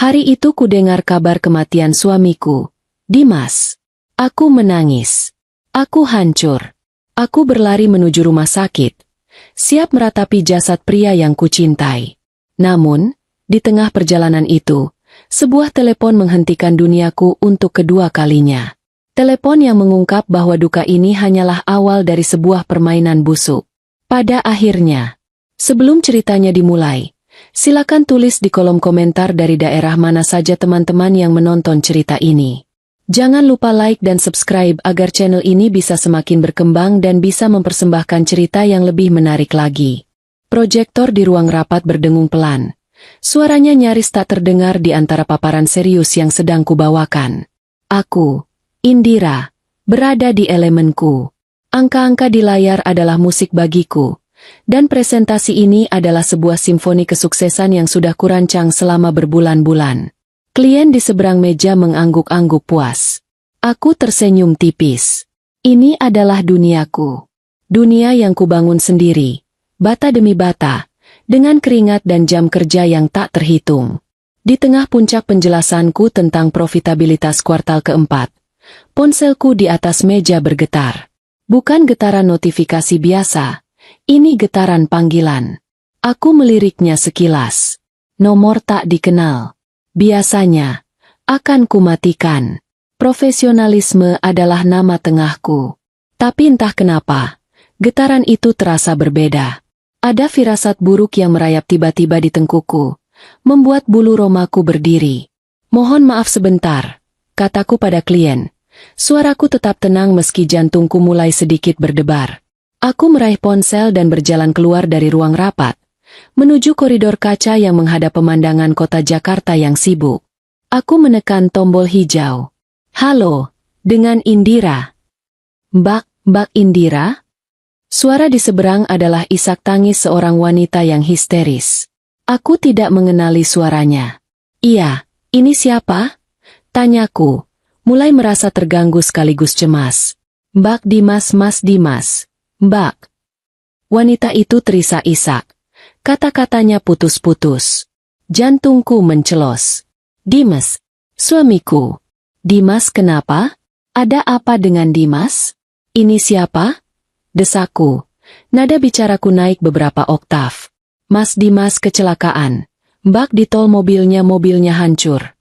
Hari itu kudengar kabar kematian suamiku, Dimas. Aku menangis. Aku hancur. Aku berlari menuju rumah sakit, siap meratapi jasad pria yang kucintai. Namun, di tengah perjalanan itu, sebuah telepon menghentikan duniaku untuk kedua kalinya. Telepon yang mengungkap bahwa duka ini hanyalah awal dari sebuah permainan busuk. Pada akhirnya, sebelum ceritanya dimulai, silakan tulis di kolom komentar dari daerah mana saja teman-teman yang menonton cerita ini. Jangan lupa like dan subscribe agar channel ini bisa semakin berkembang dan bisa mempersembahkan cerita yang lebih menarik lagi. Proyektor di ruang rapat berdengung pelan. Suaranya nyaris tak terdengar di antara paparan serius yang sedang kubawakan. Aku, Indira, berada di elemenku. Angka-angka di layar adalah musik bagiku. Dan presentasi ini adalah sebuah simfoni kesuksesan yang sudah kurancang selama berbulan-bulan. Klien di seberang meja mengangguk-angguk puas. Aku tersenyum tipis. Ini adalah duniaku. Dunia yang kubangun sendiri, bata demi bata, dengan keringat dan jam kerja yang tak terhitung. Di tengah puncak penjelasanku tentang profitabilitas kuartal keempat, ponselku di atas meja bergetar. Bukan getaran notifikasi biasa, ini getaran panggilan. Aku meliriknya sekilas. Nomor tak dikenal. Biasanya, akan kumatikan. Profesionalisme adalah nama tengahku. Tapi entah kenapa, getaran itu terasa berbeda. Ada firasat buruk yang merayap tiba-tiba di tengkuku, membuat bulu romaku berdiri. Mohon maaf sebentar, kataku pada klien. Suaraku tetap tenang meski jantungku mulai sedikit berdebar. Aku meraih ponsel dan berjalan keluar dari ruang rapat, menuju koridor kaca yang menghadap pemandangan kota Jakarta yang sibuk. Aku menekan tombol hijau. Halo, dengan Indira. Mbak Indira? Suara di seberang adalah isak tangis seorang wanita yang histeris. Aku tidak mengenali suaranya. Iya, ini siapa? Tanyaku, mulai merasa terganggu sekaligus cemas. Mbak Dimas, Mas Dimas. Mbak. Wanita itu terisak-isak. Kata-katanya putus-putus. Jantungku mencelos. Dimas, suamiku. Dimas kenapa? Ada apa dengan Dimas? Ini siapa? Desaku. Nada bicaraku naik beberapa oktav. Mas Dimas kecelakaan. Mbak di tol mobilnya hancur.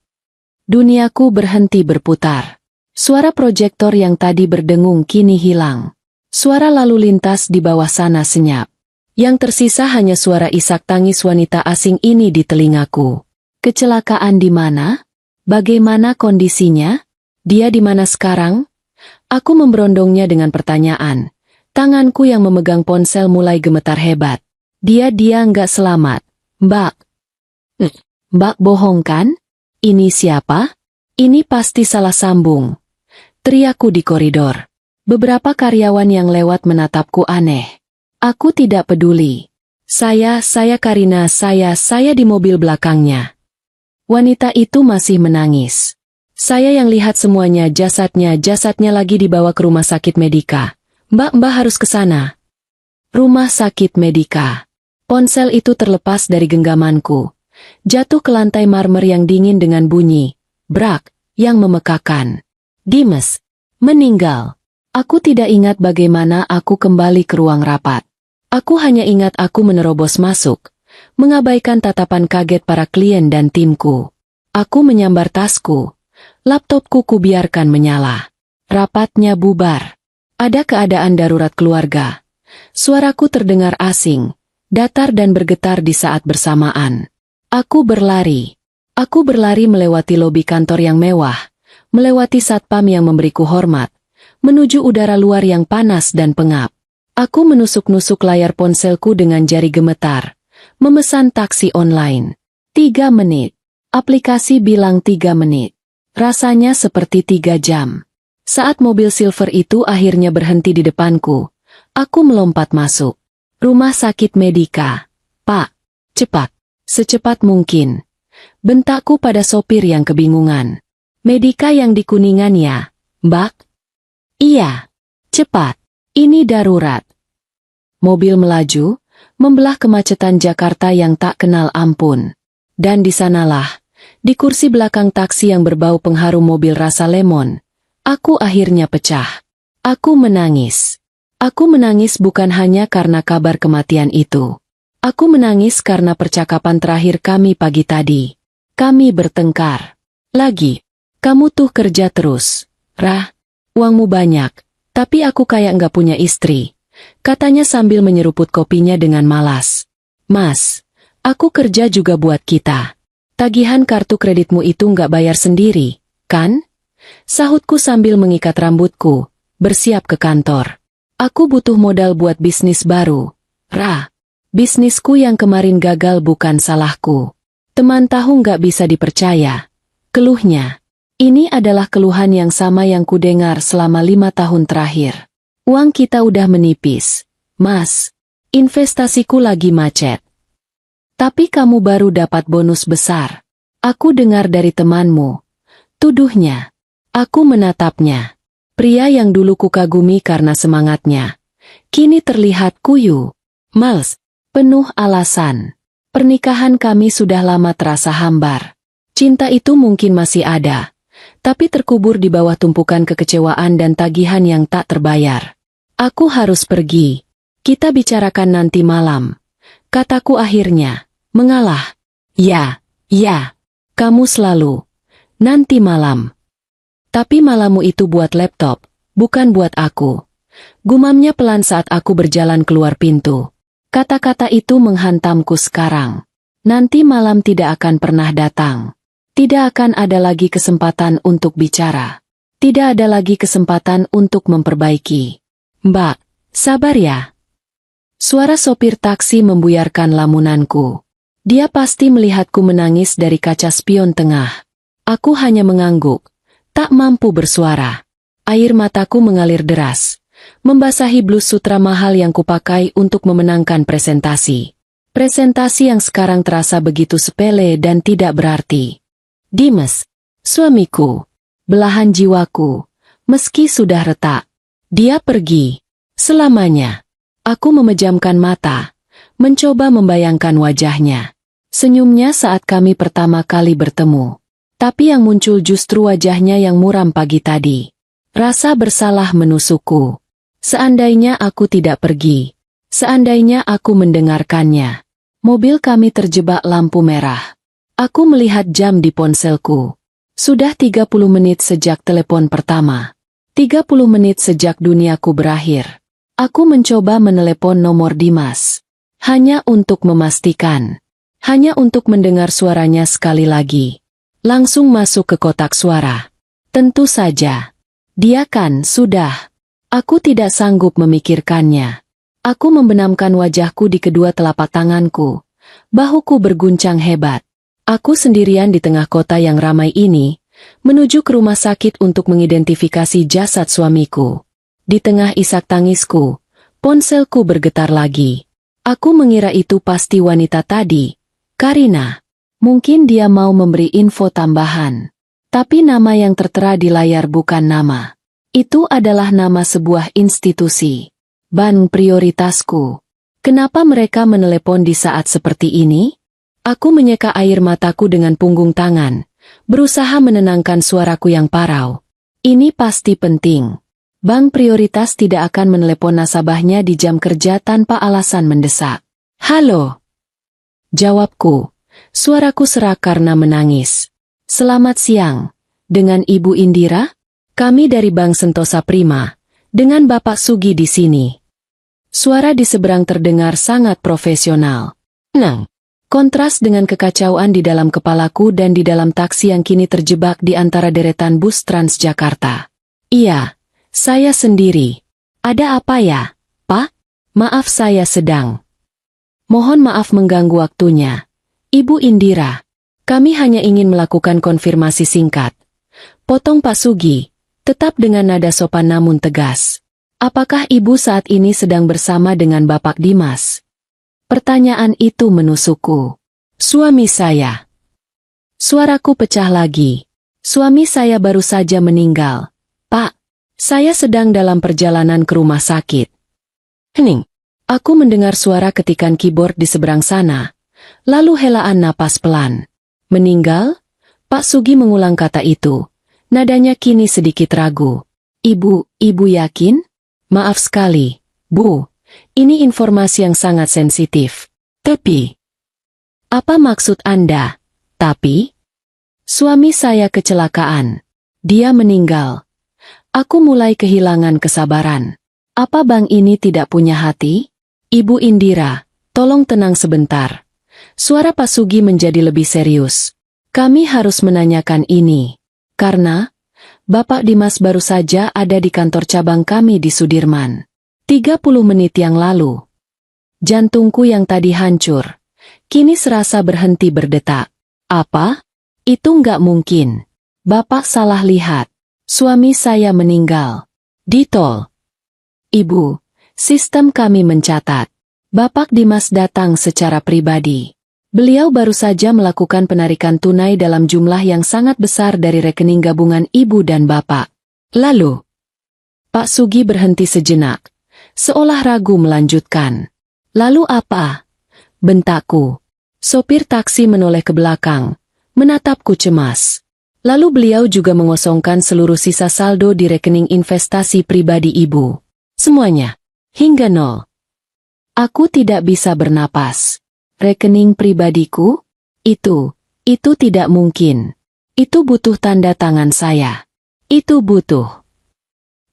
Duniaku berhenti berputar. Suara proyektor yang tadi berdengung kini hilang. Suara lalu lintas di bawah sana senyap. Yang tersisa hanya suara isak tangis wanita asing ini di telingaku. Kecelakaan di mana? Bagaimana kondisinya? Dia di mana sekarang? Aku memberondongnya dengan pertanyaan. Tanganku yang memegang ponsel mulai gemetar hebat. Dia nggak selamat. Mbak. Mbak bohong kan? Ini siapa? Ini pasti salah sambung. Teriakku di koridor. Beberapa karyawan yang lewat menatapku aneh. Aku tidak peduli. Saya Karina, saya di mobil belakangnya. Wanita itu masih menangis. Saya yang lihat semuanya, jasadnya lagi dibawa ke rumah sakit Medika. Mbak harus ke sana. Rumah sakit Medika. Ponsel itu terlepas dari genggamanku. Jatuh ke lantai marmer yang dingin dengan bunyi brak yang memekakan. Dimas meninggal. Aku tidak ingat bagaimana aku kembali ke ruang rapat. Aku hanya ingat aku menerobos masuk, mengabaikan tatapan kaget para klien dan timku. Aku menyambar tasku. Laptopku kubiarkan menyala. Rapatnya bubar. Ada keadaan darurat keluarga. Suaraku terdengar asing, datar dan bergetar di saat bersamaan. Aku berlari. Aku berlari melewati lobi kantor yang mewah, melewati satpam yang memberiku hormat, menuju udara luar yang panas dan pengap. Aku menusuk-nusuk layar ponselku dengan jari gemetar, memesan taksi online. 3 menit. Aplikasi bilang 3 menit. Rasanya seperti 3 jam. Saat mobil silver itu akhirnya berhenti di depanku, aku melompat masuk. Rumah sakit Medika. Pak, cepat. Secepat mungkin. Bentakku pada sopir yang kebingungan. Medika yang di Kuningan ya, Mbak? Iya. Cepat. Ini darurat. Mobil melaju, membelah kemacetan Jakarta yang tak kenal ampun. Dan di sanalah, Di kursi belakang taksi yang berbau pengharum mobil rasa lemon, aku akhirnya pecah. Aku menangis. Aku menangis bukan hanya karena kabar kematian itu. Aku menangis karena percakapan terakhir kami pagi tadi. Kami bertengkar. Lagi. Kamu tuh kerja terus. Rah, uangmu banyak. Tapi aku kayak nggak punya istri. Katanya sambil menyeruput kopinya dengan malas. Mas, aku kerja juga buat kita. Tagihan kartu kreditmu itu nggak bayar sendiri, kan? Sahutku sambil mengikat rambutku, bersiap ke kantor. Aku butuh modal buat bisnis baru. Rah, bisnisku yang kemarin gagal bukan salahku. Teman tahu nggak bisa dipercaya. Keluhnya. Ini adalah keluhan yang sama yang kudengar selama 5 tahun terakhir. Uang kita udah menipis. Mas, investasiku lagi macet. Tapi kamu baru dapat bonus besar. Aku dengar dari temanmu. Tuduhnya. Aku menatapnya. Pria yang dulu kukagumi karena semangatnya. Kini terlihat kuyu. Males. Penuh alasan. Pernikahan kami sudah lama terasa hambar. Cinta itu mungkin masih ada. Tapi terkubur di bawah tumpukan kekecewaan dan tagihan yang tak terbayar. Aku harus pergi. Kita bicarakan nanti malam. Kataku akhirnya. Mengalah. Ya, kamu selalu. Nanti malam. Tapi malammu itu buat laptop, bukan buat aku. Gumamnya pelan saat aku berjalan keluar pintu. Kata-kata itu menghantamku sekarang. Nanti malam tidak akan pernah datang. Tidak akan ada lagi kesempatan untuk bicara. Tidak ada lagi kesempatan untuk memperbaiki. Mbak, sabar ya. Suara sopir taksi membuyarkan lamunanku. Dia pasti melihatku menangis dari kaca spion tengah. Aku hanya mengangguk, tak mampu bersuara. Air mataku mengalir deras, membasahi blus sutra mahal yang kupakai untuk memenangkan presentasi. Presentasi yang sekarang terasa begitu sepele dan tidak berarti. Dimas, suamiku, belahan jiwaku, meski sudah retak. Dia pergi, selamanya. Aku memejamkan mata, mencoba membayangkan wajahnya. Senyumnya saat kami pertama kali bertemu. Tapi yang muncul justru wajahnya yang muram pagi tadi. Rasa bersalah menusukku. Seandainya aku tidak pergi. Seandainya aku mendengarkannya. Mobil kami terjebak lampu merah. Aku melihat jam di ponselku. Sudah 30 menit sejak telepon pertama. 30 menit sejak duniaku berakhir. Aku mencoba menelepon nomor Dimas. Hanya untuk memastikan. Hanya untuk mendengar suaranya sekali lagi. Langsung masuk ke kotak suara. Tentu saja. Dia kan sudah. Aku tidak sanggup memikirkannya. Aku membenamkan wajahku di kedua telapak tanganku. Bahuku berguncang hebat. Aku sendirian di tengah kota yang ramai ini, menuju ke rumah sakit untuk mengidentifikasi jasad suamiku. Di tengah isak tangisku, ponselku bergetar lagi. Aku mengira itu pasti wanita tadi, Karina. Mungkin dia mau memberi info tambahan. Tapi nama yang tertera di layar bukan nama. Itu adalah nama sebuah institusi. Bank prioritasku. Kenapa mereka menelepon di saat seperti ini? Aku menyeka air mataku dengan punggung tangan, berusaha menenangkan suaraku yang parau. Ini pasti penting. Bank prioritas tidak akan menelepon nasabahnya di jam kerja tanpa alasan mendesak. Halo. Jawabku. Suaraku serak karena menangis. Selamat siang. Dengan Ibu Indira? Kami dari Bank Sentosa Prima. Dengan Bapak Sugi di sini. Suara di seberang terdengar sangat profesional. Kontras dengan kekacauan di dalam kepalaku dan di dalam taksi yang kini terjebak di antara deretan bus Transjakarta. Iya, saya sendiri. Ada apa ya, Pak? Maaf saya sedang. Mohon maaf mengganggu waktunya. Ibu Indira, kami hanya ingin melakukan konfirmasi singkat. Potong Pak Sugi, tetap dengan nada sopan namun tegas. Apakah Ibu saat ini sedang bersama dengan Bapak Dimas? Pertanyaan itu menusukku. Suami saya. Suaraku pecah lagi. Suami saya baru saja meninggal. Pak, saya sedang dalam perjalanan ke rumah sakit. Hening. Aku mendengar suara ketikan keyboard di seberang sana. Lalu helaan napas pelan. Meninggal? Pak Sugi mengulang kata itu. Nadanya kini sedikit ragu. Ibu yakin? Maaf sekali, Bu. Ini informasi yang sangat sensitif. Tapi, apa maksud Anda? Tapi, suami saya kecelakaan. Dia meninggal. Aku mulai kehilangan kesabaran. Apa Bang ini tidak punya hati? Ibu Indira, tolong tenang sebentar. Suara Pak Sugi menjadi lebih serius. Kami harus menanyakan ini. Karena, Bapak Dimas baru saja ada di kantor cabang kami di Sudirman. 30 menit yang lalu. Jantungku yang tadi hancur, kini serasa berhenti berdetak. Apa? Itu nggak mungkin. Bapak salah lihat. Suami saya meninggal. Di tol. Ibu, sistem kami mencatat. Bapak Dimas datang secara pribadi. Beliau baru saja melakukan penarikan tunai dalam jumlah yang sangat besar dari rekening gabungan ibu dan bapak. Lalu, Pak Sugi berhenti sejenak, seolah ragu melanjutkan. Lalu apa? Bentakku. Sopir taksi menoleh ke belakang, menatapku cemas. Lalu beliau juga mengosongkan seluruh sisa saldo di rekening investasi pribadi ibu. Semuanya, hingga nol. Aku tidak bisa bernapas. Rekening pribadiku? Itu tidak mungkin. Itu butuh tanda tangan saya. Itu butuh.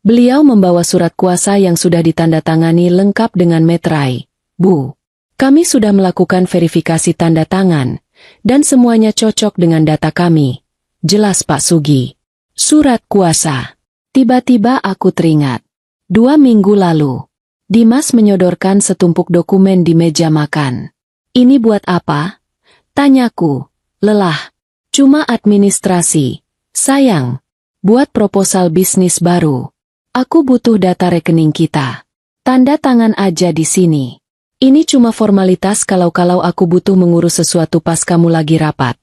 Beliau membawa surat kuasa yang sudah ditandatangani lengkap dengan meterai. Bu, kami sudah melakukan verifikasi tanda tangan, dan semuanya cocok dengan data kami. Jelas Pak Sugi. Surat kuasa. Tiba-tiba aku teringat. 2 minggu lalu, Dimas menyodorkan setumpuk dokumen di meja makan. Ini buat apa? Tanyaku. Lelah. Cuma administrasi. Sayang. Buat proposal bisnis baru. Aku butuh data rekening kita. Tanda tangan aja di sini. Ini cuma formalitas kalau aku butuh mengurus sesuatu pas kamu lagi rapat.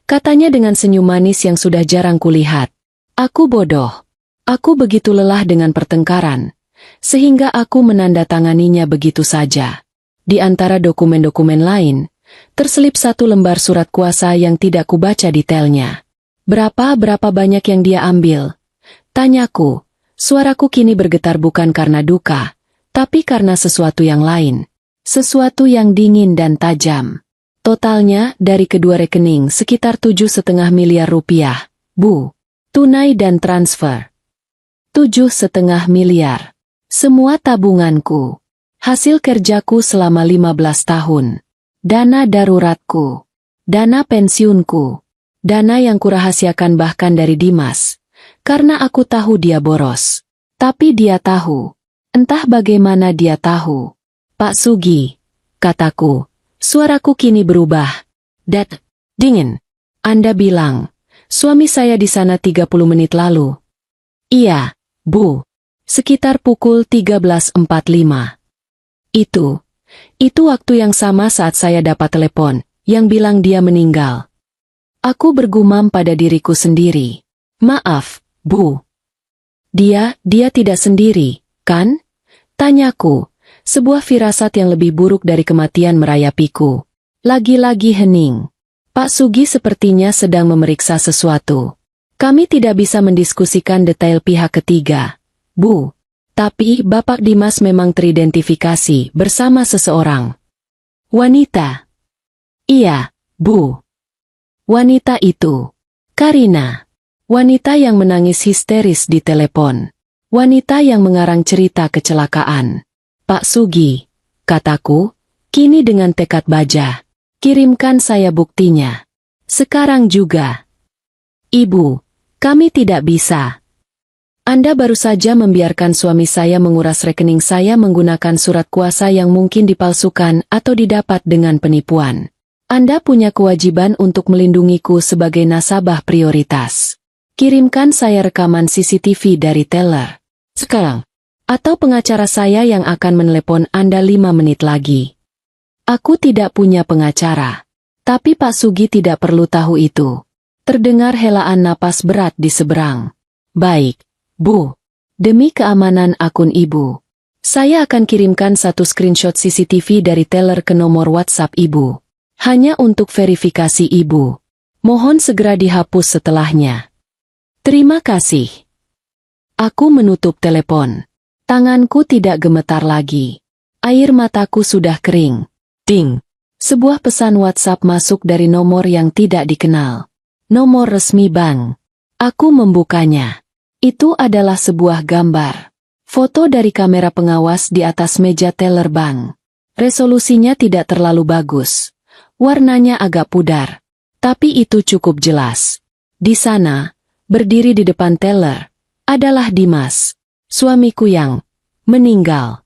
Katanya dengan senyum manis yang sudah jarang kulihat. Aku bodoh. Aku begitu lelah dengan pertengkaran, sehingga aku menandatanganinya begitu saja. Di antara dokumen-dokumen lain, terselip satu lembar surat kuasa yang tidak kubaca detailnya. Berapa banyak yang dia ambil? Tanyaku. Suaraku kini bergetar bukan karena duka, tapi karena sesuatu yang lain. Sesuatu yang dingin dan tajam. Totalnya dari kedua rekening sekitar 7,5 miliar rupiah, Bu. Tunai dan transfer. 7,5 miliar. Semua tabunganku. Hasil kerjaku selama 15 tahun. Dana daruratku. Dana pensiunku. Dana yang kurahasiakan bahkan dari Dimas. Karena aku tahu dia boros. Tapi dia tahu. Entah bagaimana dia tahu. Pak Sugi, kataku. Suaraku kini berubah. Dingin. Anda bilang, suami saya di sana 30 menit lalu. Iya, Bu. Sekitar pukul 13.45. Itu waktu yang sama saat saya dapat telepon, yang bilang dia meninggal. Aku bergumam pada diriku sendiri. Maaf, Bu. Dia tidak sendiri, kan? Tanyaku. Sebuah firasat yang lebih buruk dari kematian merayapiku. Lagi-lagi hening. Pak Sugi sepertinya sedang memeriksa sesuatu. Kami tidak bisa mendiskusikan detail pihak ketiga, Bu. Tapi Bapak Dimas memang teridentifikasi bersama seseorang. Wanita. Iya, Bu. Wanita itu. Karina. Wanita yang menangis histeris di telepon. Wanita yang mengarang cerita kecelakaan. Pak Sugi, kataku, kini dengan tekad baja. Kirimkan saya buktinya. Sekarang juga. Ibu, kami tidak bisa. Anda baru saja membiarkan suami saya menguras rekening saya menggunakan surat kuasa yang mungkin dipalsukan atau didapat dengan penipuan. Anda punya kewajiban untuk melindungiku sebagai nasabah prioritas. Kirimkan saya rekaman CCTV dari teller. Sekarang. Atau pengacara saya yang akan menelepon Anda 5 menit lagi. Aku tidak punya pengacara. Tapi Pak Sugi tidak perlu tahu itu. Terdengar helaan napas berat di seberang. Baik, Bu. Demi keamanan akun Ibu, saya akan kirimkan satu screenshot CCTV dari teller ke nomor WhatsApp Ibu. Hanya untuk verifikasi Ibu. Mohon segera dihapus setelahnya. Terima kasih. Aku menutup telepon. Tanganku tidak gemetar lagi. Air mataku sudah kering. Ding! Sebuah pesan WhatsApp masuk dari nomor yang tidak dikenal. Nomor resmi bank. Aku membukanya. Itu adalah sebuah gambar. Foto dari kamera pengawas di atas meja teller bank. Resolusinya tidak terlalu bagus. Warnanya agak pudar. Tapi itu cukup jelas. Di sana, berdiri di depan teller, adalah Dimas, suamiku yang meninggal.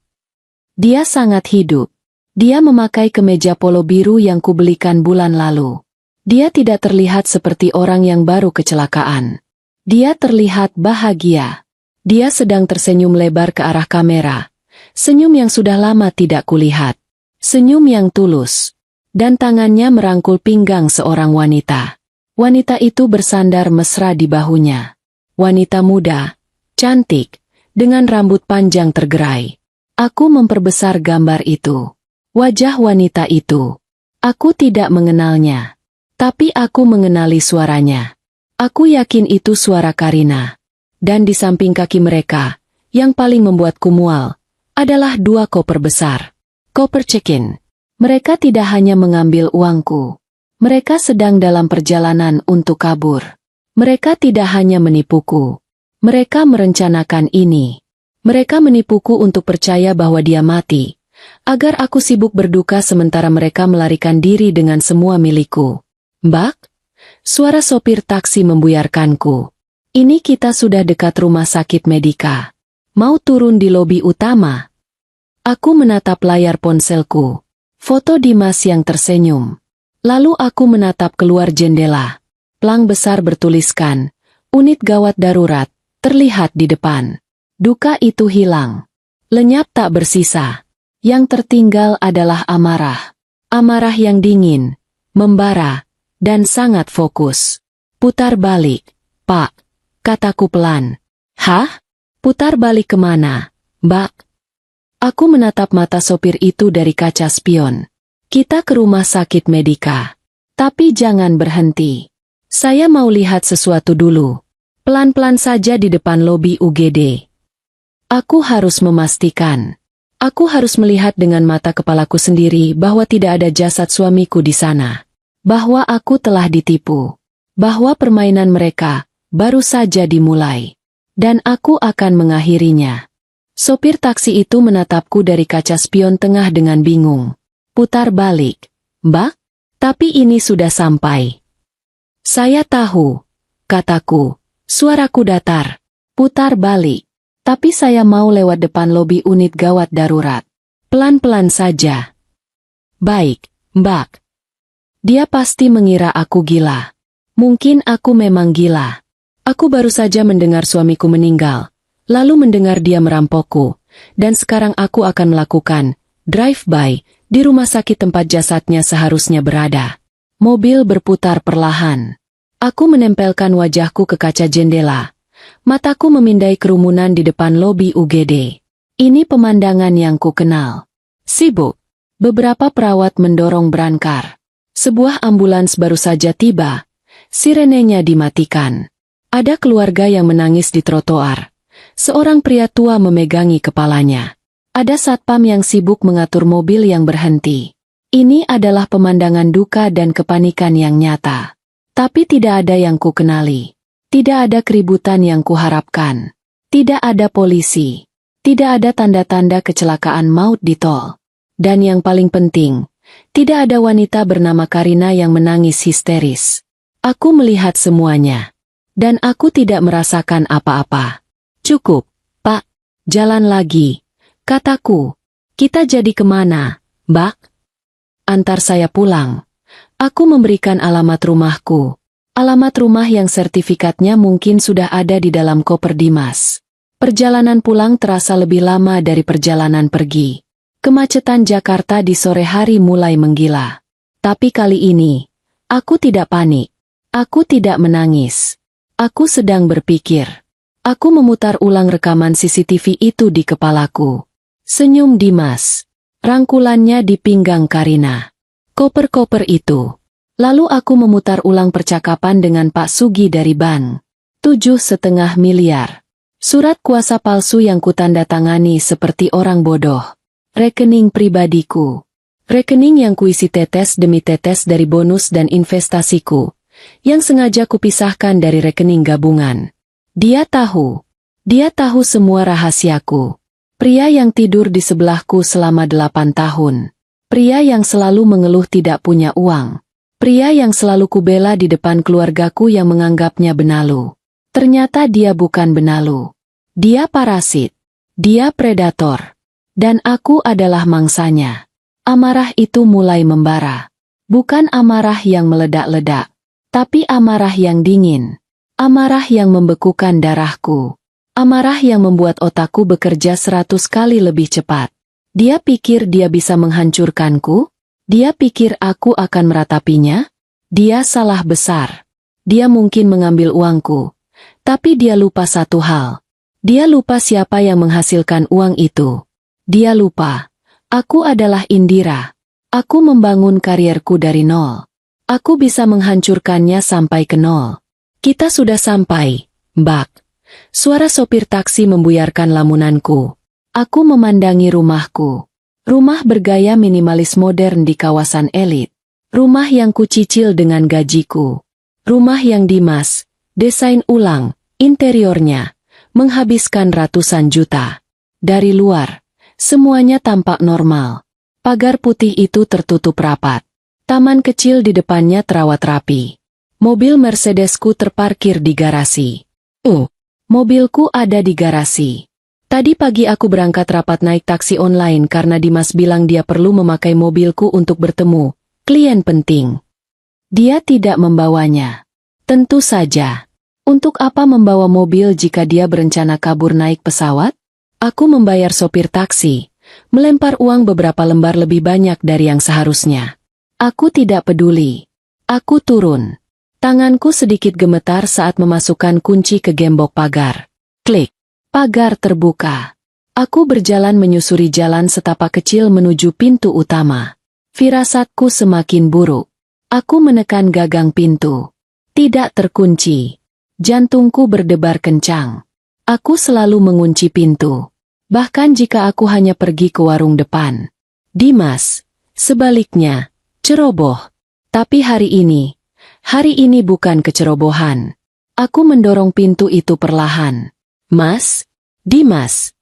Dia sangat hidup. Dia memakai kemeja polo biru yang kubelikan bulan lalu. Dia tidak terlihat seperti orang yang baru kecelakaan. Dia terlihat bahagia. Dia sedang tersenyum lebar ke arah kamera. Senyum yang sudah lama tidak kulihat. Senyum yang tulus. Dan tangannya merangkul pinggang seorang wanita. Wanita itu bersandar mesra di bahunya. Wanita muda, cantik, dengan rambut panjang tergerai. Aku memperbesar gambar itu. Wajah wanita itu. Aku tidak mengenalnya. Tapi aku mengenali suaranya. Aku yakin itu suara Karina. Dan di samping kaki mereka, yang paling membuatku mual, adalah 2 koper besar. Koper check-in. Mereka tidak hanya mengambil uangku. Mereka sedang dalam perjalanan untuk kabur. Mereka tidak hanya menipuku. Mereka merencanakan ini. Mereka menipuku untuk percaya bahwa dia mati. Agar aku sibuk berduka sementara mereka melarikan diri dengan semua milikku. Mbak? Suara sopir taksi membuyarkanku. Ini kita sudah dekat rumah sakit Medika. Mau turun di lobi utama? Aku menatap layar ponselku. Foto Dimas yang tersenyum. Lalu aku menatap keluar jendela. Plang besar bertuliskan, unit gawat darurat, terlihat di depan. Duka itu hilang. Lenyap tak bersisa. Yang tertinggal adalah amarah. Amarah yang dingin, membara, dan sangat fokus. Putar balik, Pak, kataku pelan. Hah? Putar balik kemana, Mbak? Aku menatap mata sopir itu dari kaca spion. Kita ke rumah sakit Medika. Tapi jangan berhenti. Saya mau lihat sesuatu dulu. Pelan-pelan saja di depan lobi UGD. Aku harus memastikan. Aku harus melihat dengan mata kepalaku sendiri bahwa tidak ada jasad suamiku di sana. Bahwa aku telah ditipu. Bahwa permainan mereka baru saja dimulai. Dan aku akan mengakhirinya. Sopir taksi itu menatapku dari kaca spion tengah dengan bingung. Putar balik. Mbak? Tapi ini sudah sampai. Saya tahu. Kataku. Suaraku datar. Putar balik. Tapi saya mau lewat depan lobi unit gawat darurat. Pelan-pelan saja. Baik, Mbak. Dia pasti mengira aku gila. Mungkin aku memang gila. Aku baru saja mendengar suamiku meninggal. Lalu mendengar dia merampokku. Dan sekarang aku akan melakukan drive-by di rumah sakit tempat jasadnya seharusnya berada. Mobil berputar perlahan. Aku menempelkan wajahku ke kaca jendela. Mataku memindai kerumunan di depan lobi UGD. Ini pemandangan yang ku kenal. Sibuk. Beberapa perawat mendorong berangkar. Sebuah ambulans baru saja tiba. Sirenenya dimatikan. Ada keluarga yang menangis di trotoar. Seorang pria tua memegangi kepalanya. Ada satpam yang sibuk mengatur mobil yang berhenti. Ini adalah pemandangan duka dan kepanikan yang nyata. Tapi tidak ada yang ku kenali. Tidak ada keributan yang kuharapkan. Tidak ada polisi. Tidak ada tanda-tanda kecelakaan maut di tol. Dan yang paling penting, tidak ada wanita bernama Karina yang menangis histeris. Aku melihat semuanya. Dan aku tidak merasakan apa-apa. Cukup, Pak. Jalan lagi. Kataku. Kita jadi kemana, Mbak? Antar saya pulang. Aku memberikan alamat rumahku. Alamat rumah yang sertifikatnya mungkin sudah ada di dalam koper Dimas. Perjalanan pulang terasa lebih lama dari perjalanan pergi. Kemacetan Jakarta di sore hari mulai menggila. Tapi kali ini, aku tidak panik. Aku tidak menangis. Aku sedang berpikir. Aku memutar ulang rekaman CCTV itu di kepalaku. Senyum Dimas. Rangkulannya di pinggang Karina. Koper-koper itu. Lalu aku memutar ulang percakapan dengan Pak Sugi dari bank. 7,5 miliar. Surat kuasa palsu yang kutandatangani seperti orang bodoh. Rekening pribadiku. Rekening yang kuisi tetes demi tetes dari bonus dan investasiku, yang sengaja kupisahkan dari rekening gabungan. Dia tahu semua rahasiaku. Pria yang tidur di sebelahku selama 8 tahun. Pria yang selalu mengeluh tidak punya uang. Pria yang selalu kubela di depan keluargaku yang menganggapnya benalu. Ternyata dia bukan benalu. Dia parasit. Dia predator. Dan aku adalah mangsanya. Amarah itu mulai membara. Bukan amarah yang meledak-ledak, tapi amarah yang dingin. Amarah yang membekukan darahku. Amarah yang membuat otakku bekerja 100 kali lebih cepat. Dia pikir dia bisa menghancurkanku? Dia pikir aku akan meratapinya? Dia salah besar. Dia mungkin mengambil uangku. Tapi dia lupa satu hal. Dia lupa siapa yang menghasilkan uang itu. Dia lupa. Aku adalah Indira. Aku membangun karierku dari nol. Aku bisa menghancurkannya sampai ke nol. Kita sudah sampai, Mbak. Suara sopir taksi membuyarkan lamunanku. Aku memandangi rumahku. Rumah bergaya minimalis modern di kawasan elit. Rumah yang kucicil dengan gajiku. Rumah yang Dimas, desain ulang, interiornya, menghabiskan ratusan juta. Dari luar, semuanya tampak normal. Pagar putih itu tertutup rapat. Taman kecil di depannya terawat rapi. Mobil Mercedesku terparkir di garasi. Mobilku ada di garasi. Tadi pagi aku berangkat rapat naik taksi online karena Dimas bilang dia perlu memakai mobilku untuk bertemu klien penting. Dia tidak membawanya. Tentu saja. Untuk apa membawa mobil jika dia berencana kabur naik pesawat? Aku membayar sopir taksi, melempar uang beberapa lembar lebih banyak dari yang seharusnya. Aku tidak peduli. Aku turun. Tanganku sedikit gemetar saat memasukkan kunci ke gembok pagar. Klik. Pagar terbuka. Aku berjalan menyusuri jalan setapak kecil menuju pintu utama. Firasatku semakin buruk. Aku menekan gagang pintu. Tidak terkunci. Jantungku berdebar kencang. Aku selalu mengunci pintu. Bahkan jika aku hanya pergi ke warung depan. Dimas, sebaliknya, ceroboh. Tapi hari ini bukan kecerobohan. Aku mendorong pintu itu perlahan. Mas, Dimas.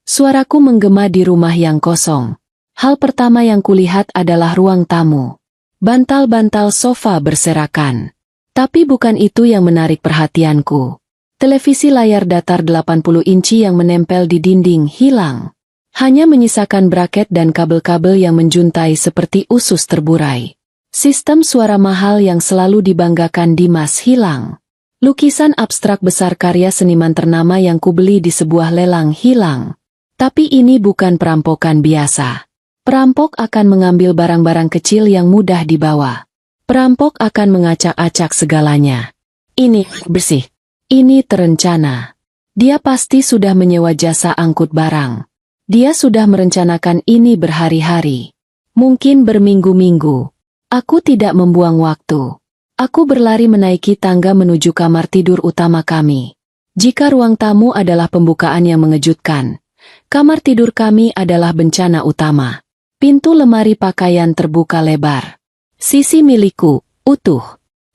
Suaraku menggema di rumah yang kosong. Hal pertama yang kulihat adalah ruang tamu. Bantal-bantal sofa berserakan. Tapi bukan itu yang menarik perhatianku. Televisi layar datar 80 inci yang menempel di dinding hilang. Hanya menyisakan braket dan kabel-kabel yang menjuntai seperti usus terburai. Sistem suara mahal yang selalu dibanggakan Dimas hilang. Lukisan abstrak besar karya seniman ternama yang kubeli di sebuah lelang hilang. Tapi ini bukan perampokan biasa. Perampok akan mengambil barang-barang kecil yang mudah dibawa. Perampok akan mengacak-acak segalanya. Ini bersih. Ini terencana. Dia pasti sudah menyewa jasa angkut barang. Dia sudah merencanakan ini berhari-hari. Mungkin berminggu-minggu. Aku tidak membuang waktu. Aku berlari menaiki tangga menuju kamar tidur utama kami. Jika ruang tamu adalah pembukaan yang mengejutkan, kamar tidur kami adalah bencana utama. Pintu lemari pakaian terbuka lebar. Sisi milikku, utuh.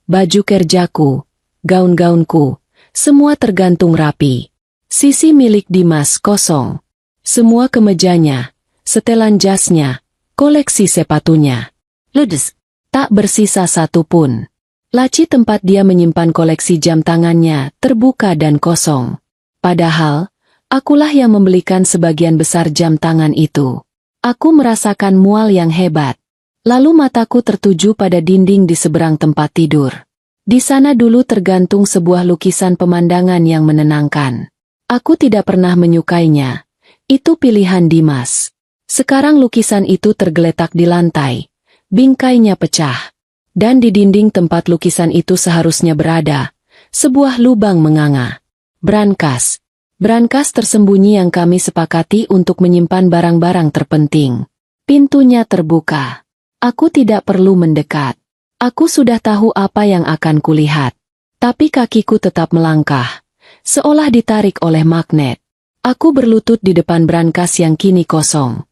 Baju kerjaku, gaun-gaunku, semua tergantung rapi. Sisi milik Dimas kosong. Semua kemejanya, setelan jasnya, koleksi sepatunya. Ludes. Tak bersisa satu pun. Laci tempat dia menyimpan koleksi jam tangannya terbuka dan kosong. Padahal, akulah yang membelikan sebagian besar jam tangan itu. Aku merasakan mual yang hebat. Lalu mataku tertuju pada dinding di seberang tempat tidur. Di sana dulu tergantung sebuah lukisan pemandangan yang menenangkan. Aku tidak pernah menyukainya. Itu pilihan Dimas. Sekarang lukisan itu tergeletak di lantai. Bingkainya pecah. Dan di dinding tempat lukisan itu seharusnya berada sebuah lubang menganga. Brankas. Brankas tersembunyi yang kami sepakati untuk menyimpan barang-barang terpenting. Pintunya terbuka. Aku tidak perlu mendekat. Aku sudah tahu apa yang akan kulihat. Tapi kakiku tetap melangkah, seolah ditarik oleh magnet. Aku berlutut di depan brankas yang kini kosong.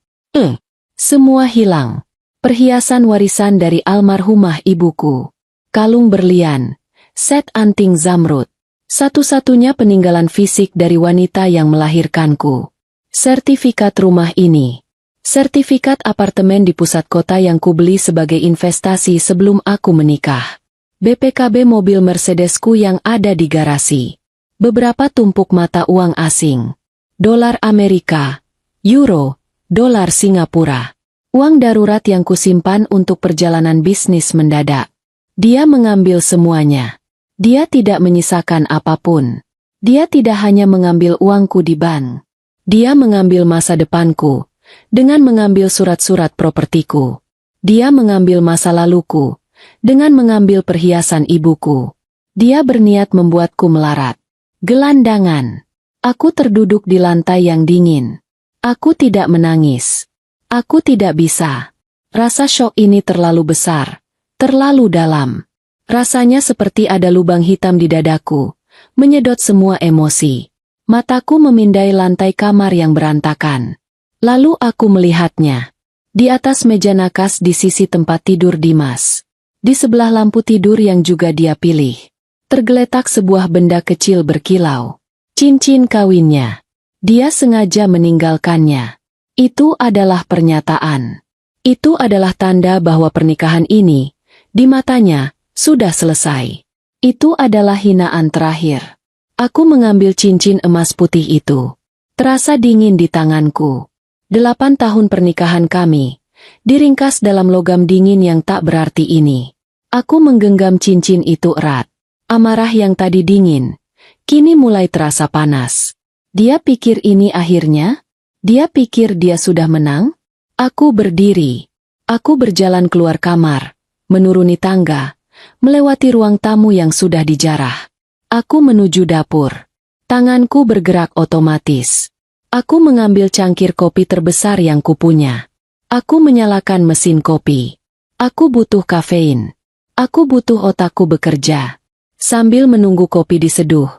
Semua hilang. Perhiasan warisan dari almarhumah ibuku. Kalung berlian. Set anting zamrud. Satu-satunya peninggalan fisik dari wanita yang melahirkanku. Sertifikat rumah ini. Sertifikat apartemen di pusat kota yang kubeli sebagai investasi sebelum aku menikah. BPKB mobil Mercedesku yang ada di garasi. Beberapa tumpuk mata uang asing. Dolar Amerika, euro, dolar Singapura. Uang darurat yang kusimpan untuk perjalanan bisnis mendadak. Dia mengambil semuanya. Dia tidak menyisakan apapun. Dia tidak hanya mengambil uangku di bank. Dia mengambil masa depanku, dengan mengambil surat-surat propertiku. Dia mengambil masa laluku, dengan mengambil perhiasan ibuku. Dia berniat membuatku melarat. Gelandangan. Aku terduduk di lantai yang dingin. Aku tidak menangis. Aku tidak bisa. Rasa syok ini terlalu besar, terlalu dalam. Rasanya seperti ada lubang hitam di dadaku, menyedot semua emosi. Mataku memindai lantai kamar yang berantakan. Lalu aku melihatnya. Di atas meja nakas di sisi tempat tidur Dimas. Di sebelah lampu tidur yang juga dia pilih. Tergeletak sebuah benda kecil berkilau. Cincin kawinnya. Dia sengaja meninggalkannya. Itu adalah pernyataan. Itu adalah tanda bahwa pernikahan ini, di matanya, sudah selesai. Itu adalah hinaan terakhir. Aku mengambil cincin emas putih itu. Terasa dingin di tanganku. 8 tahun pernikahan kami, diringkas dalam logam dingin yang tak berarti ini. Aku menggenggam cincin itu erat. Amarah yang tadi dingin, kini mulai terasa panas. Dia pikir ini akhirnya? Dia pikir dia sudah menang? Aku berdiri. Aku berjalan keluar kamar, menuruni tangga, melewati ruang tamu yang sudah dijarah. Aku menuju dapur. Tanganku bergerak otomatis. Aku mengambil cangkir kopi terbesar yang kupunya. Aku menyalakan mesin kopi. Aku butuh kafein. Aku butuh otakku bekerja. Sambil menunggu kopi diseduh,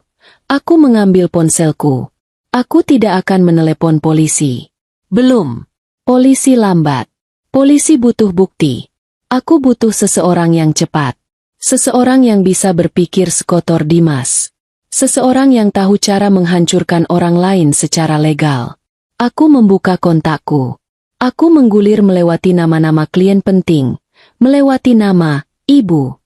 aku mengambil ponselku. Aku tidak akan menelepon polisi. Belum. Polisi lambat. Polisi butuh bukti. Aku butuh seseorang yang cepat. Seseorang yang bisa berpikir sekotor Dimas. Seseorang yang tahu cara menghancurkan orang lain secara legal. Aku membuka kontakku. Aku menggulir melewati nama-nama klien penting. Melewati nama, ibu.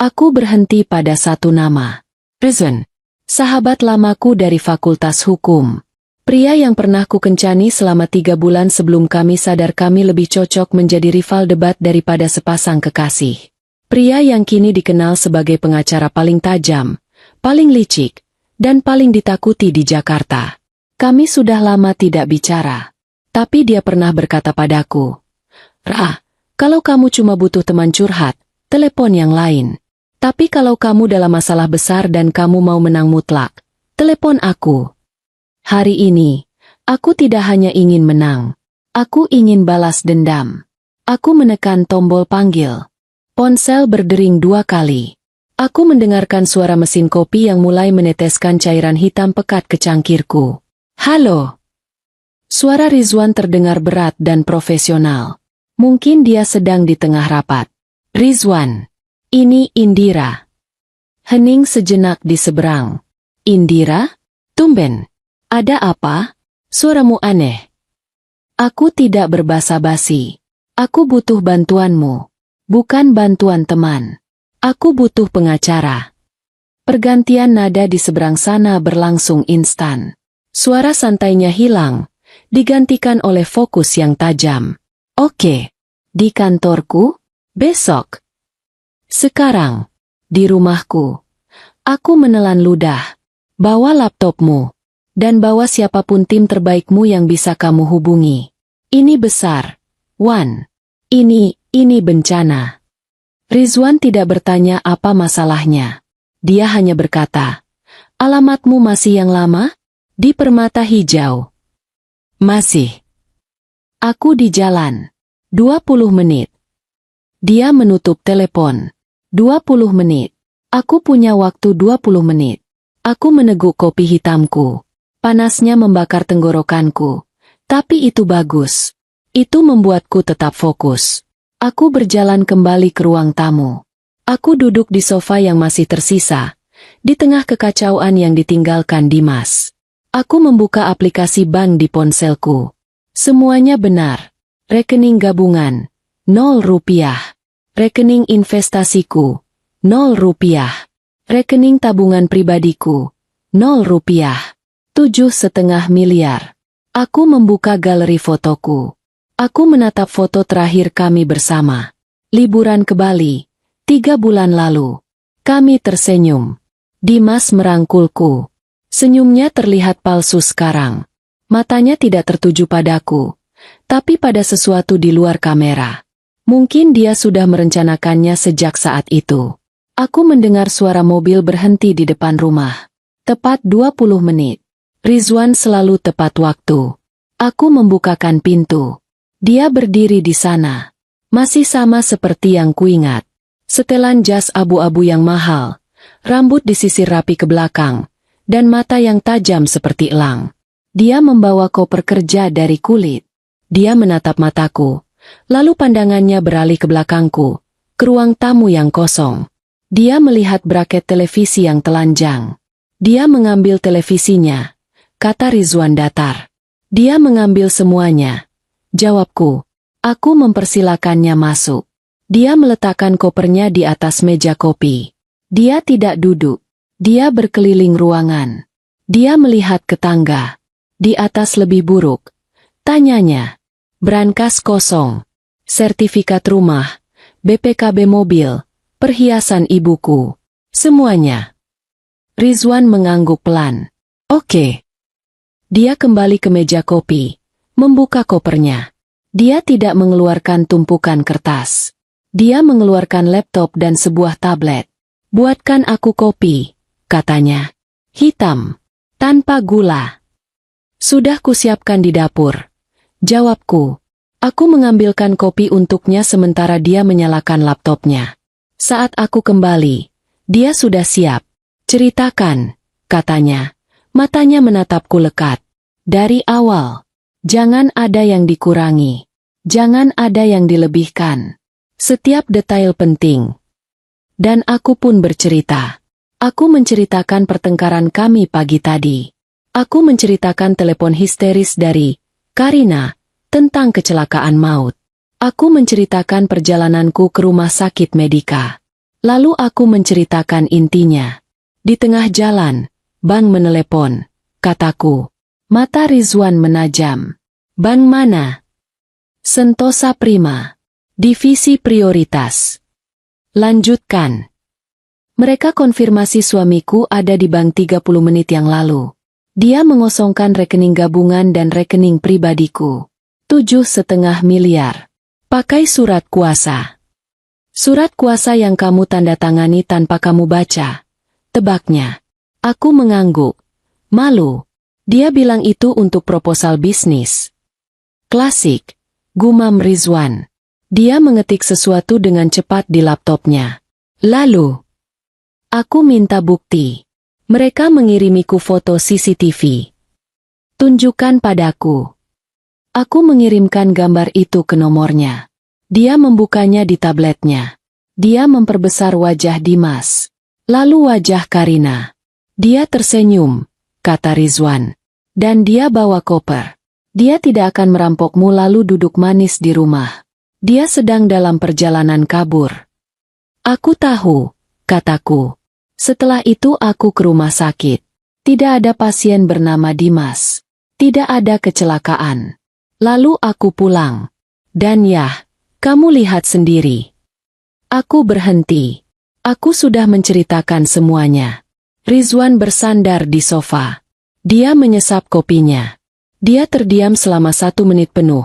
Aku berhenti pada satu nama. Rizwan. Sahabat lamaku dari Fakultas Hukum. Pria yang pernah ku kencani selama 3 bulan sebelum kami sadar kami lebih cocok menjadi rival debat daripada sepasang kekasih. Pria yang kini dikenal sebagai pengacara paling tajam, paling licik, dan paling ditakuti di Jakarta. Kami sudah lama tidak bicara. Tapi dia pernah berkata padaku, "Ra, kalau kamu cuma butuh teman curhat, telepon yang lain. Tapi kalau kamu dalam masalah besar dan kamu mau menang mutlak, telepon aku." Hari ini, aku tidak hanya ingin menang. Aku ingin balas dendam. Aku menekan tombol panggil. Ponsel berdering 2 kali. Aku mendengarkan suara mesin kopi yang mulai meneteskan cairan hitam pekat ke cangkirku. Halo. Suara Rizwan terdengar berat dan profesional. Mungkin dia sedang di tengah rapat. Rizwan. Ini Indira. Hening sejenak di seberang. Indira? Tumben. Ada apa? Suaramu aneh. Aku tidak berbasa-basi. Aku butuh bantuanmu. Bukan bantuan teman. Aku butuh pengacara. Pergantian nada di seberang sana berlangsung instan. Suara santainya hilang, digantikan oleh fokus yang tajam. Oke. Di kantorku? Besok. Sekarang. Di rumahku. Aku menelan ludah. Bawa laptopmu. Dan bawa siapapun tim terbaikmu yang bisa kamu hubungi. Ini besar. Wan. Ini bencana. Rizwan tidak bertanya apa masalahnya. Dia hanya berkata, "Alamatmu masih yang lama? Di Permata Hijau." Masih. Aku di jalan. 20 menit. Dia menutup telepon. 20 menit. Aku punya waktu 20 menit. Aku meneguk kopi hitamku. Panasnya membakar tenggorokanku. Tapi itu bagus. Itu membuatku tetap fokus. Aku berjalan kembali ke ruang tamu. Aku duduk di sofa yang masih tersisa, di tengah kekacauan yang ditinggalkan Dimas. Aku membuka aplikasi bank di ponselku. Semuanya benar. Rekening gabungan, 0 rupiah. Rekening investasiku, 0 rupiah. Rekening tabungan pribadiku, 0 rupiah. 7,5 miliar. Aku membuka galeri fotoku. Aku menatap foto terakhir kami bersama. Liburan ke Bali, 3 bulan lalu. Kami tersenyum. Dimas merangkulku. Senyumnya terlihat palsu sekarang. Matanya tidak tertuju padaku, tapi pada sesuatu di luar kamera. Mungkin dia sudah merencanakannya sejak saat itu. Aku mendengar suara mobil berhenti di depan rumah. Tepat 20 menit. Rizwan selalu tepat waktu. Aku membukakan pintu. Dia berdiri di sana. Masih sama seperti yang kuingat. Setelan jas abu-abu yang mahal, rambut disisir rapi ke belakang, dan mata yang tajam seperti elang. Dia membawa koper kerja dari kulit. Dia menatap mataku, lalu pandangannya beralih ke belakangku, ke ruang tamu yang kosong. Dia melihat braket televisi yang telanjang. Dia mengambil televisinya, kata Rizwan datar. Dia mengambil semuanya. Jawabku. Aku mempersilakannya masuk. Dia meletakkan kopernya di atas meja kopi. Dia tidak duduk. Dia berkeliling ruangan. Dia melihat ke tangga. Di atas lebih buruk. Tanyanya. Brankas kosong. Sertifikat rumah. BPKB mobil. Perhiasan ibuku. Semuanya. Rizwan mengangguk pelan. Oke. Dia kembali ke meja kopi. Membuka kopernya. Dia tidak mengeluarkan tumpukan kertas. Dia mengeluarkan laptop dan sebuah tablet. Buatkan aku kopi, katanya. Hitam, tanpa gula. Sudah kusiapkan di dapur. Jawabku. Aku mengambilkan kopi untuknya sementara dia menyalakan laptopnya. Saat aku kembali, dia sudah siap. Ceritakan, katanya. Matanya menatapku lekat. Dari awal. Jangan ada yang dikurangi. Jangan ada yang dilebihkan. Setiap detail penting. Dan aku pun bercerita. Aku menceritakan pertengkaran kami pagi tadi. Aku menceritakan telepon histeris dari Karina tentang kecelakaan maut. Aku menceritakan perjalananku ke rumah sakit Medika. Lalu aku menceritakan intinya. Di tengah jalan, Bang menelepon, kataku. Mata Rizwan menajam. Bang mana? Sentosa Prima. Divisi prioritas. Lanjutkan. Mereka konfirmasi suamiku ada di bank 30 menit yang lalu. Dia mengosongkan rekening gabungan dan rekening pribadiku. 7,5 miliar. Pakai surat kuasa. Surat kuasa yang kamu tanda tangani tanpa kamu baca. Tebaknya. Aku mengangguk. Malu. Dia bilang itu untuk proposal bisnis. Klasik. Gumam Rizwan. Dia mengetik sesuatu dengan cepat di laptopnya. Lalu, aku minta bukti. Mereka mengirimiku foto CCTV. Tunjukkan padaku. Aku mengirimkan gambar itu ke nomornya. Dia membukanya di tabletnya. Dia memperbesar wajah Dimas. Lalu wajah Karina. Dia tersenyum, kata Rizwan. Dan dia bawa koper. Dia tidak akan merampokmu lalu duduk manis di rumah. Dia sedang dalam perjalanan kabur. Aku tahu, kataku. Setelah itu aku ke rumah sakit. Tidak ada pasien bernama Dimas. Tidak ada kecelakaan. Lalu aku pulang. Dan ya, kamu lihat sendiri. Aku berhenti. Aku sudah menceritakan semuanya. Rizwan bersandar di sofa. Dia menyesap kopinya. Dia terdiam selama 1 menit penuh.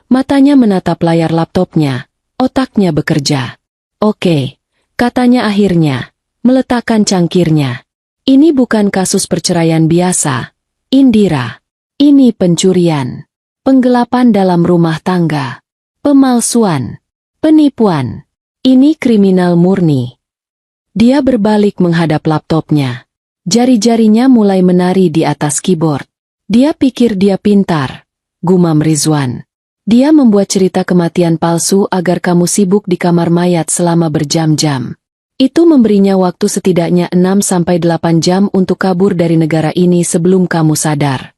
Matanya menatap layar laptopnya, otaknya bekerja. Oke, katanya akhirnya, meletakkan cangkirnya. Ini bukan kasus perceraian biasa, Indira. Ini pencurian, penggelapan dalam rumah tangga, pemalsuan, penipuan. Ini kriminal murni. Dia berbalik menghadap laptopnya. Jari-jarinya mulai menari di atas keyboard. Dia pikir dia pintar, gumam Rizwan. Dia membuat cerita kematian palsu agar kamu sibuk di kamar mayat selama berjam-jam. Itu memberinya waktu setidaknya 6-8 jam untuk kabur dari negara ini sebelum kamu sadar.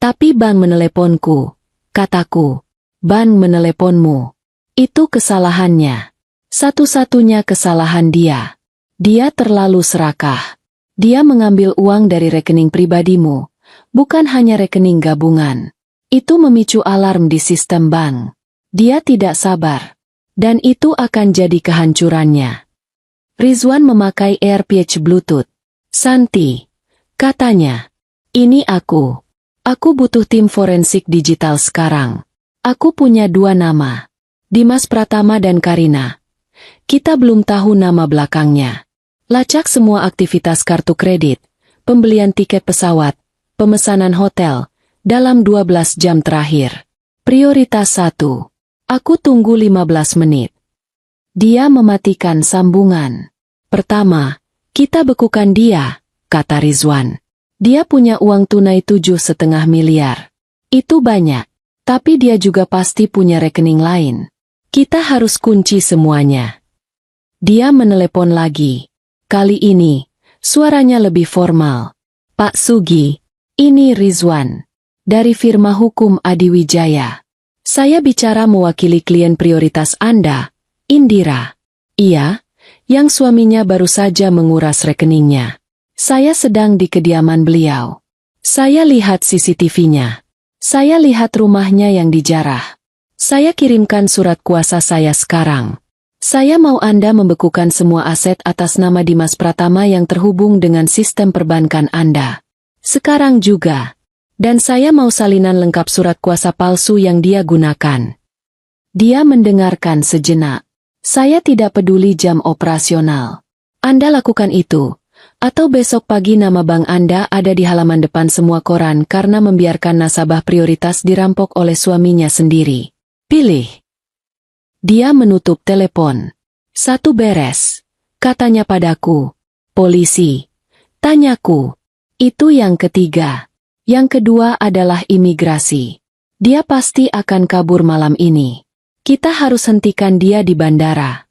Tapi Ban meneleponku, kataku. Ban meneleponmu. Itu kesalahannya. Satu-satunya kesalahan dia. Dia terlalu serakah. Dia mengambil uang dari rekening pribadimu, bukan hanya rekening gabungan. Itu memicu alarm di sistem bank. Dia tidak sabar. Dan itu akan jadi kehancurannya. Rizwan memakai earpiece Bluetooth. Santi, katanya. Ini aku. Aku butuh tim forensik digital sekarang. Aku punya 2 nama. Dimas Pratama dan Karina. Kita belum tahu nama belakangnya. Lacak semua aktivitas kartu kredit, pembelian tiket pesawat, pemesanan hotel, dalam 12 jam terakhir. Prioritas 1. Aku tunggu 15 menit. Dia mematikan sambungan. Pertama, kita bekukan dia, kata Rizwan. Dia punya uang tunai 7,5 miliar. Itu banyak, tapi dia juga pasti punya rekening lain. Kita harus kunci semuanya. Dia menelepon lagi. Kali ini, suaranya lebih formal. Pak Sugi, ini Rizwan. Dari firma hukum Adiwijaya. Saya bicara mewakili klien prioritas Anda, Indira. Iya, yang suaminya baru saja menguras rekeningnya. Saya sedang di kediaman beliau. Saya lihat CCTV-nya. Saya lihat rumahnya yang dijarah. Saya kirimkan surat kuasa saya sekarang. Saya mau Anda membekukan semua aset atas nama Dimas Pratama yang terhubung dengan sistem perbankan Anda. Sekarang juga. Dan saya mau salinan lengkap surat kuasa palsu yang dia gunakan. Dia mendengarkan sejenak. Saya tidak peduli jam operasional. Anda lakukan itu. Atau besok pagi nama bank Anda ada di halaman depan semua koran karena membiarkan nasabah prioritas dirampok oleh suaminya sendiri. Pilih. Dia menutup telepon. 1 beres, katanya padaku. Polisi. Tanyaku. Itu yang ketiga. Yang kedua adalah imigrasi. Dia pasti akan kabur malam ini. Kita harus hentikan dia di bandara.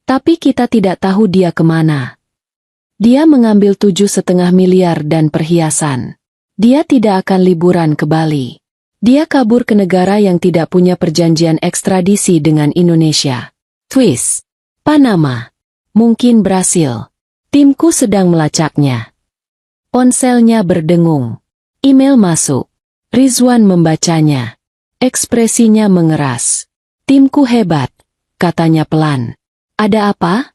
Tapi kita tidak tahu dia kemana. Dia mengambil 7,5 miliar dan perhiasan. Dia tidak akan liburan ke Bali. Dia kabur ke negara yang tidak punya perjanjian ekstradisi dengan Indonesia. Swiss, Panama, mungkin Brasil. Timku sedang melacaknya. Ponselnya berdengung. Email masuk. Rizwan membacanya. Ekspresinya mengeras. Timku hebat, katanya pelan. Ada apa?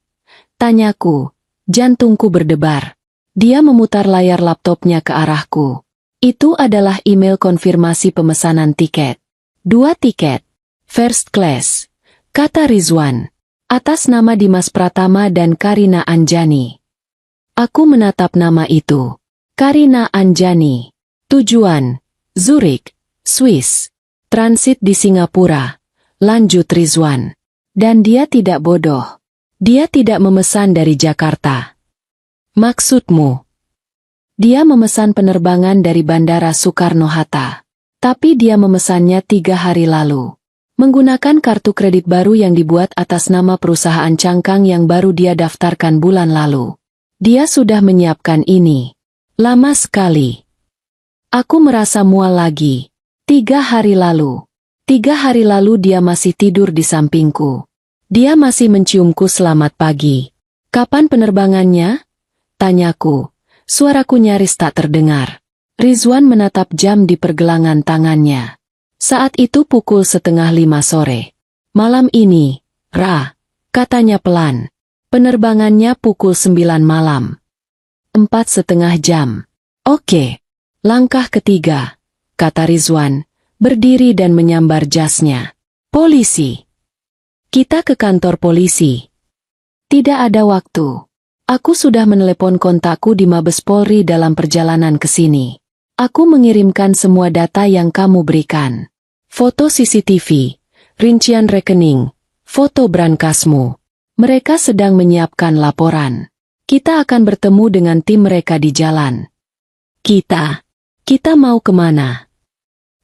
Tanyaku. Jantungku berdebar. Dia memutar layar laptopnya ke arahku. Itu adalah email konfirmasi pemesanan tiket. 2 tiket. First class. Kata Rizwan. Atas nama Dimas Pratama dan Karina Anjani. Aku menatap nama itu. Karina Anjani. Tujuan. Zurich, Swiss. Transit di Singapura. Lanjut Rizwan. Dan dia tidak bodoh. Dia tidak memesan dari Jakarta. Maksudmu? Dia memesan penerbangan dari Bandara Soekarno-Hatta. Tapi dia memesannya 3 hari lalu. Menggunakan kartu kredit baru yang dibuat atas nama perusahaan cangkang yang baru dia daftarkan bulan lalu. Dia sudah menyiapkan ini. Lama sekali. Aku merasa mual lagi. 3 hari lalu. 3 hari lalu dia masih tidur di sampingku. Dia masih menciumku selamat pagi. Kapan penerbangannya? Tanyaku. Suaraku nyaris tak terdengar. Rizwan menatap jam di pergelangan tangannya. Saat itu pukul 4:30 sore. Malam ini, Ra, katanya pelan. Penerbangannya pukul 9 malam. 4,5 jam. Oke. Langkah ketiga, kata Rizwan, berdiri dan menyambar jasnya. Polisi. Kita ke kantor polisi. Tidak ada waktu. Aku sudah menelepon kontakku di Mabes Polri dalam perjalanan ke sini. Aku mengirimkan semua data yang kamu berikan. Foto CCTV, rincian rekening, foto brankasmu. Mereka sedang menyiapkan laporan. Kita akan bertemu dengan tim mereka di jalan. Kita mau kemana?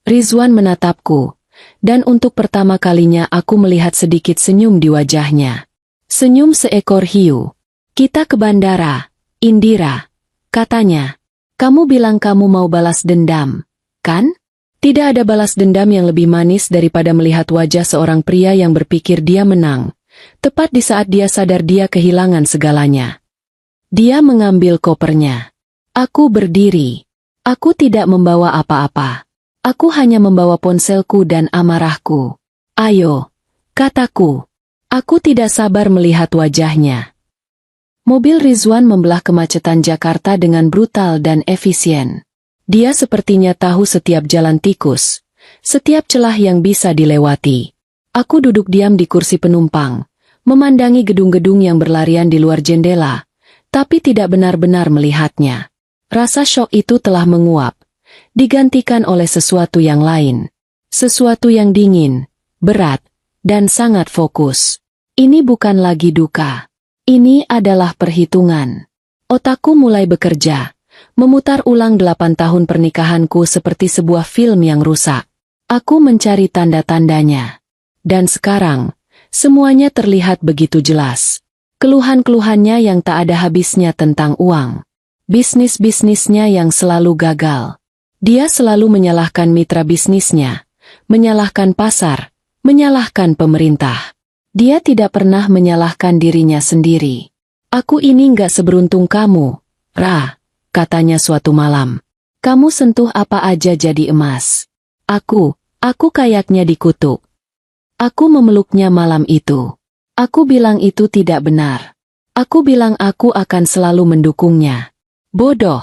Rizwan menatapku, dan untuk pertama kalinya aku melihat sedikit senyum di wajahnya. Senyum seekor hiu. Kita ke bandara, Indira, katanya. Kamu bilang kamu mau balas dendam, kan? Tidak ada balas dendam yang lebih manis daripada melihat wajah seorang pria yang berpikir dia menang, tepat di saat dia sadar dia kehilangan segalanya. Dia mengambil kopernya. Aku berdiri. Aku tidak membawa apa-apa. Aku hanya membawa ponselku dan amarahku. Ayo, kataku. Aku tidak sabar melihat wajahnya. Mobil Rizwan membelah kemacetan Jakarta dengan brutal dan efisien. Dia sepertinya tahu setiap jalan tikus, setiap celah yang bisa dilewati. Aku duduk diam di kursi penumpang, memandangi gedung-gedung yang berlarian di luar jendela, tapi tidak benar-benar melihatnya. Rasa syok itu telah menguap, digantikan oleh sesuatu yang lain. Sesuatu yang dingin, berat, dan sangat fokus. Ini bukan lagi duka. Ini adalah perhitungan. Otakku mulai bekerja, memutar ulang 8 tahun pernikahanku seperti sebuah film yang rusak. Aku mencari tanda-tandanya. Dan sekarang, semuanya terlihat begitu jelas. Keluhan-keluhannya yang tak ada habisnya tentang uang. Bisnis-bisnisnya yang selalu gagal. Dia selalu menyalahkan mitra bisnisnya, menyalahkan pasar, menyalahkan pemerintah. Dia tidak pernah menyalahkan dirinya sendiri. Aku ini nggak seberuntung kamu, Ra, katanya suatu malam. Kamu sentuh apa aja jadi emas. Aku kayaknya dikutuk. Aku memeluknya malam itu. Aku bilang itu tidak benar. Aku bilang aku akan selalu mendukungnya. Bodoh.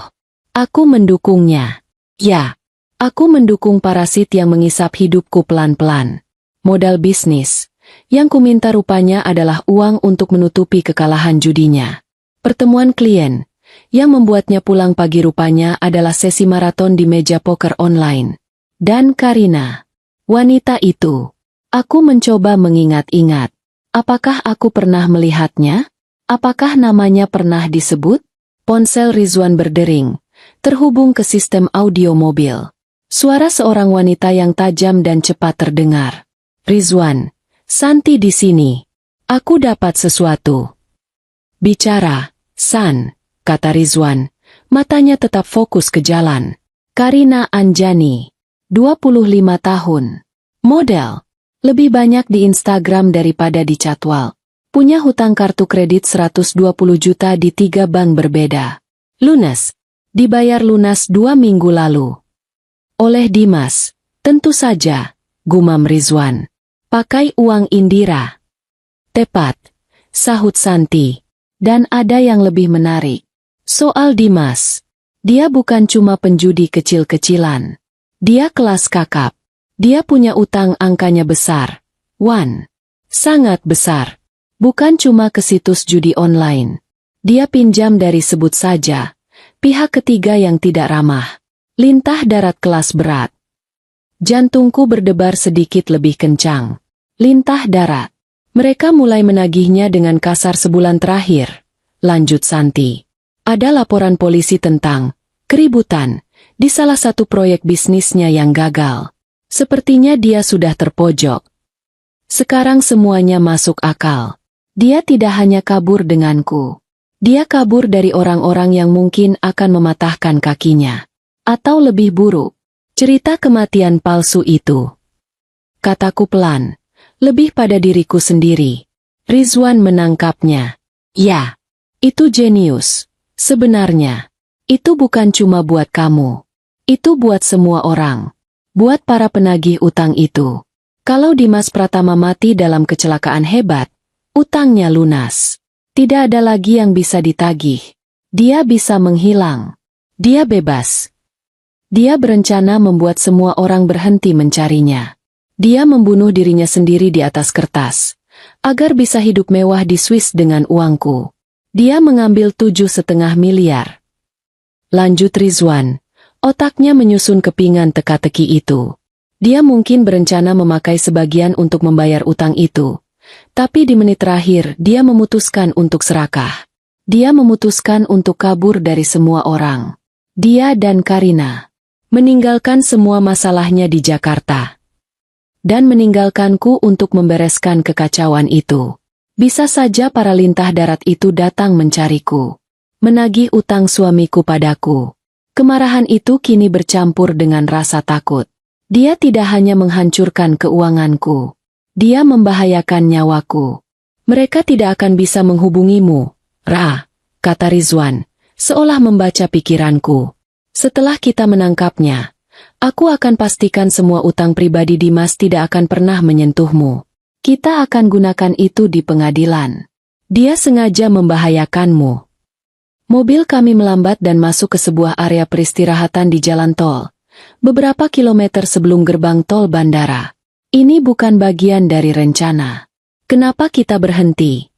Aku mendukungnya. Ya, aku mendukung parasit yang mengisap hidupku pelan-pelan. Modal bisnis. Yang kuminta rupanya adalah uang untuk menutupi kekalahan judinya. Pertemuan klien. Yang membuatnya pulang pagi rupanya adalah sesi maraton di meja poker online. Dan Karina. Wanita itu. Aku mencoba mengingat-ingat. Apakah aku pernah melihatnya? Apakah namanya pernah disebut? Ponsel Rizwan berdering. Terhubung ke sistem audio mobil. Suara seorang wanita yang tajam dan cepat terdengar. Rizwan. Santi di sini. Aku dapat sesuatu. Bicara, San, kata Rizwan. Matanya tetap fokus ke jalan. Karina Anjani. 25 tahun. Model. Lebih banyak di Instagram daripada di Catwalk. Punya hutang kartu kredit 120 juta di 3 bank berbeda. Lunas. Dibayar lunas 2 minggu lalu. Oleh Dimas. Tentu saja, gumam Rizwan. Pakai uang Indira. Tepat, sahut Santi. Dan ada yang lebih menarik. Soal Dimas. Dia bukan cuma penjudi kecil-kecilan. Dia kelas kakap. Dia punya utang angkanya besar. Sangat besar. Bukan cuma ke situs judi online. Dia pinjam dari sebut saja. Pihak ketiga yang tidak ramah. Lintah darat kelas berat. Jantungku berdebar sedikit lebih kencang. Lintah darat. Mereka mulai menagihnya dengan kasar sebulan terakhir. Lanjut Santi. Ada laporan polisi tentang keributan di salah satu proyek bisnisnya yang gagal. Sepertinya dia sudah terpojok. Sekarang semuanya masuk akal. Dia tidak hanya kabur denganku. Dia kabur dari orang-orang yang mungkin akan mematahkan kakinya. Atau lebih buruk. Cerita kematian palsu itu. Kataku pelan, lebih pada diriku sendiri. Rizwan menangkapnya. Ya, itu jenius. Sebenarnya, itu bukan cuma buat kamu. Itu buat semua orang. Buat para penagih utang itu. Kalau Dimas Pratama mati dalam kecelakaan hebat, utangnya lunas. Tidak ada lagi yang bisa ditagih. Dia bisa menghilang. Dia bebas. Dia berencana membuat semua orang berhenti mencarinya. Dia membunuh dirinya sendiri di atas kertas, agar bisa hidup mewah di Swiss dengan uangku. Dia mengambil 7,5 miliar. Lanjut Rizwan, otaknya menyusun kepingan teka-teki itu. Dia mungkin berencana memakai sebagian untuk membayar utang itu, Tapi di menit terakhir dia memutuskan untuk serakah. Dia memutuskan untuk kabur dari semua orang. Dia dan Karina. Meninggalkan semua masalahnya di Jakarta. Dan meninggalkanku untuk membereskan kekacauan itu. Bisa saja para lintah darat itu datang mencariku. Menagih utang suamiku padaku. Kemarahan itu kini bercampur dengan rasa takut. Dia tidak hanya menghancurkan keuanganku. Dia membahayakan nyawaku. Mereka tidak akan bisa menghubungimu, Ra, kata Rizwan, seolah membaca pikiranku. Setelah kita menangkapnya, aku akan pastikan semua utang pribadi Dimas tidak akan pernah menyentuhmu. Kita akan gunakan itu di pengadilan. Dia sengaja membahayakanmu. Mobil kami melambat dan masuk ke sebuah area peristirahatan di jalan tol. Beberapa kilometer sebelum gerbang tol bandara. Ini bukan bagian dari rencana. Kenapa kita berhenti?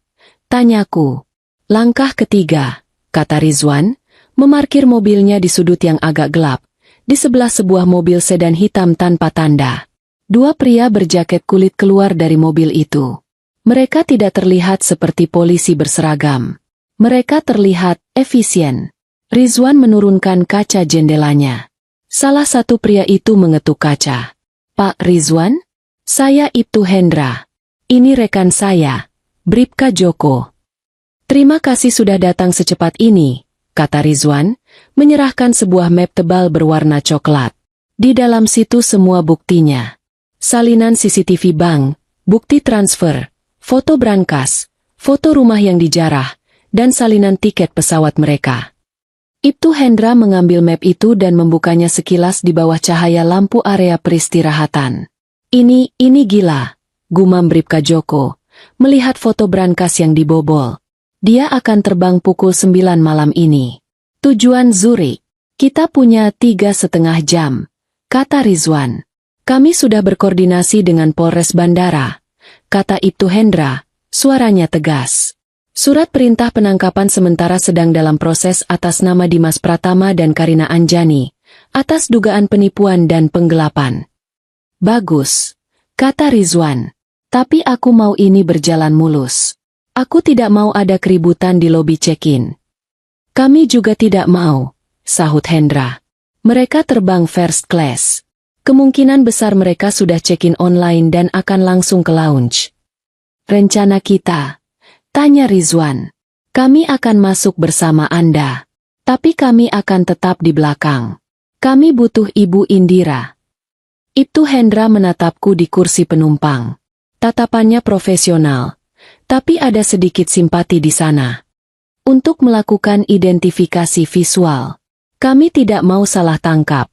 Tanyaku. Langkah ketiga, kata Rizwan, memarkir mobilnya di sudut yang agak gelap. Di sebelah sebuah mobil sedan hitam tanpa tanda. Dua pria berjaket kulit keluar dari mobil itu. Mereka tidak terlihat seperti polisi berseragam. Mereka terlihat efisien. Rizwan menurunkan kaca jendelanya. Salah satu pria itu mengetuk kaca. Pak Rizwan? Saya Ibtu Hendra. Ini rekan saya, Bribka Joko. Terima kasih sudah datang secepat ini, kata Rizwan, menyerahkan sebuah map tebal berwarna coklat. Di dalam situ semua buktinya. Salinan CCTV bank, bukti transfer, foto brankas, foto rumah yang dijarah, dan salinan tiket pesawat mereka. Ibtu Hendra mengambil map itu dan membukanya sekilas di bawah cahaya lampu area peristirahatan. Ini gila, gumam Bribka Joko, melihat foto brankas yang dibobol. Dia akan terbang pukul 9 malam ini. Tujuan Zurich. Kita punya 3,5 jam, kata Rizwan. Kami sudah berkoordinasi dengan Polres Bandara, kata Ibtu Hendra, suaranya tegas. Surat perintah penangkapan sementara sedang dalam proses atas nama Dimas Pratama dan Karina Anjani, atas dugaan penipuan dan penggelapan. Bagus, kata Rizwan. Tapi aku mau ini berjalan mulus. Aku tidak mau ada keributan di lobi check-in. Kami juga tidak mau, sahut Hendra. Mereka terbang first class. Kemungkinan besar mereka sudah check-in online dan akan langsung ke lounge. Rencana kita, tanya Rizwan. Kami akan masuk bersama Anda. Tapi kami akan tetap di belakang. Kami butuh Ibu Indira. Ibtu Hendra menatapku di kursi penumpang. Tatapannya profesional, tapi ada sedikit simpati di sana. Untuk melakukan identifikasi visual, kami tidak mau salah tangkap.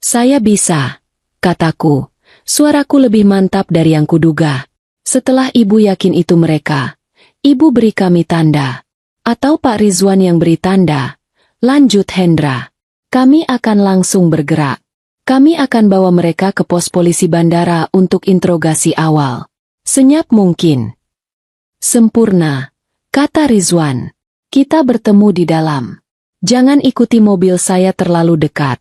Saya bisa, kataku. Suaraku lebih mantap dari yang kuduga. Setelah ibu yakin itu mereka, ibu beri kami tanda. Atau Pak Rizwan yang beri tanda. Lanjut Hendra. Kami akan langsung bergerak. Kami akan bawa mereka ke pos polisi bandara untuk interogasi awal. Senyap mungkin. Sempurna, kata Rizwan. Kita bertemu di dalam. Jangan ikuti mobil saya terlalu dekat.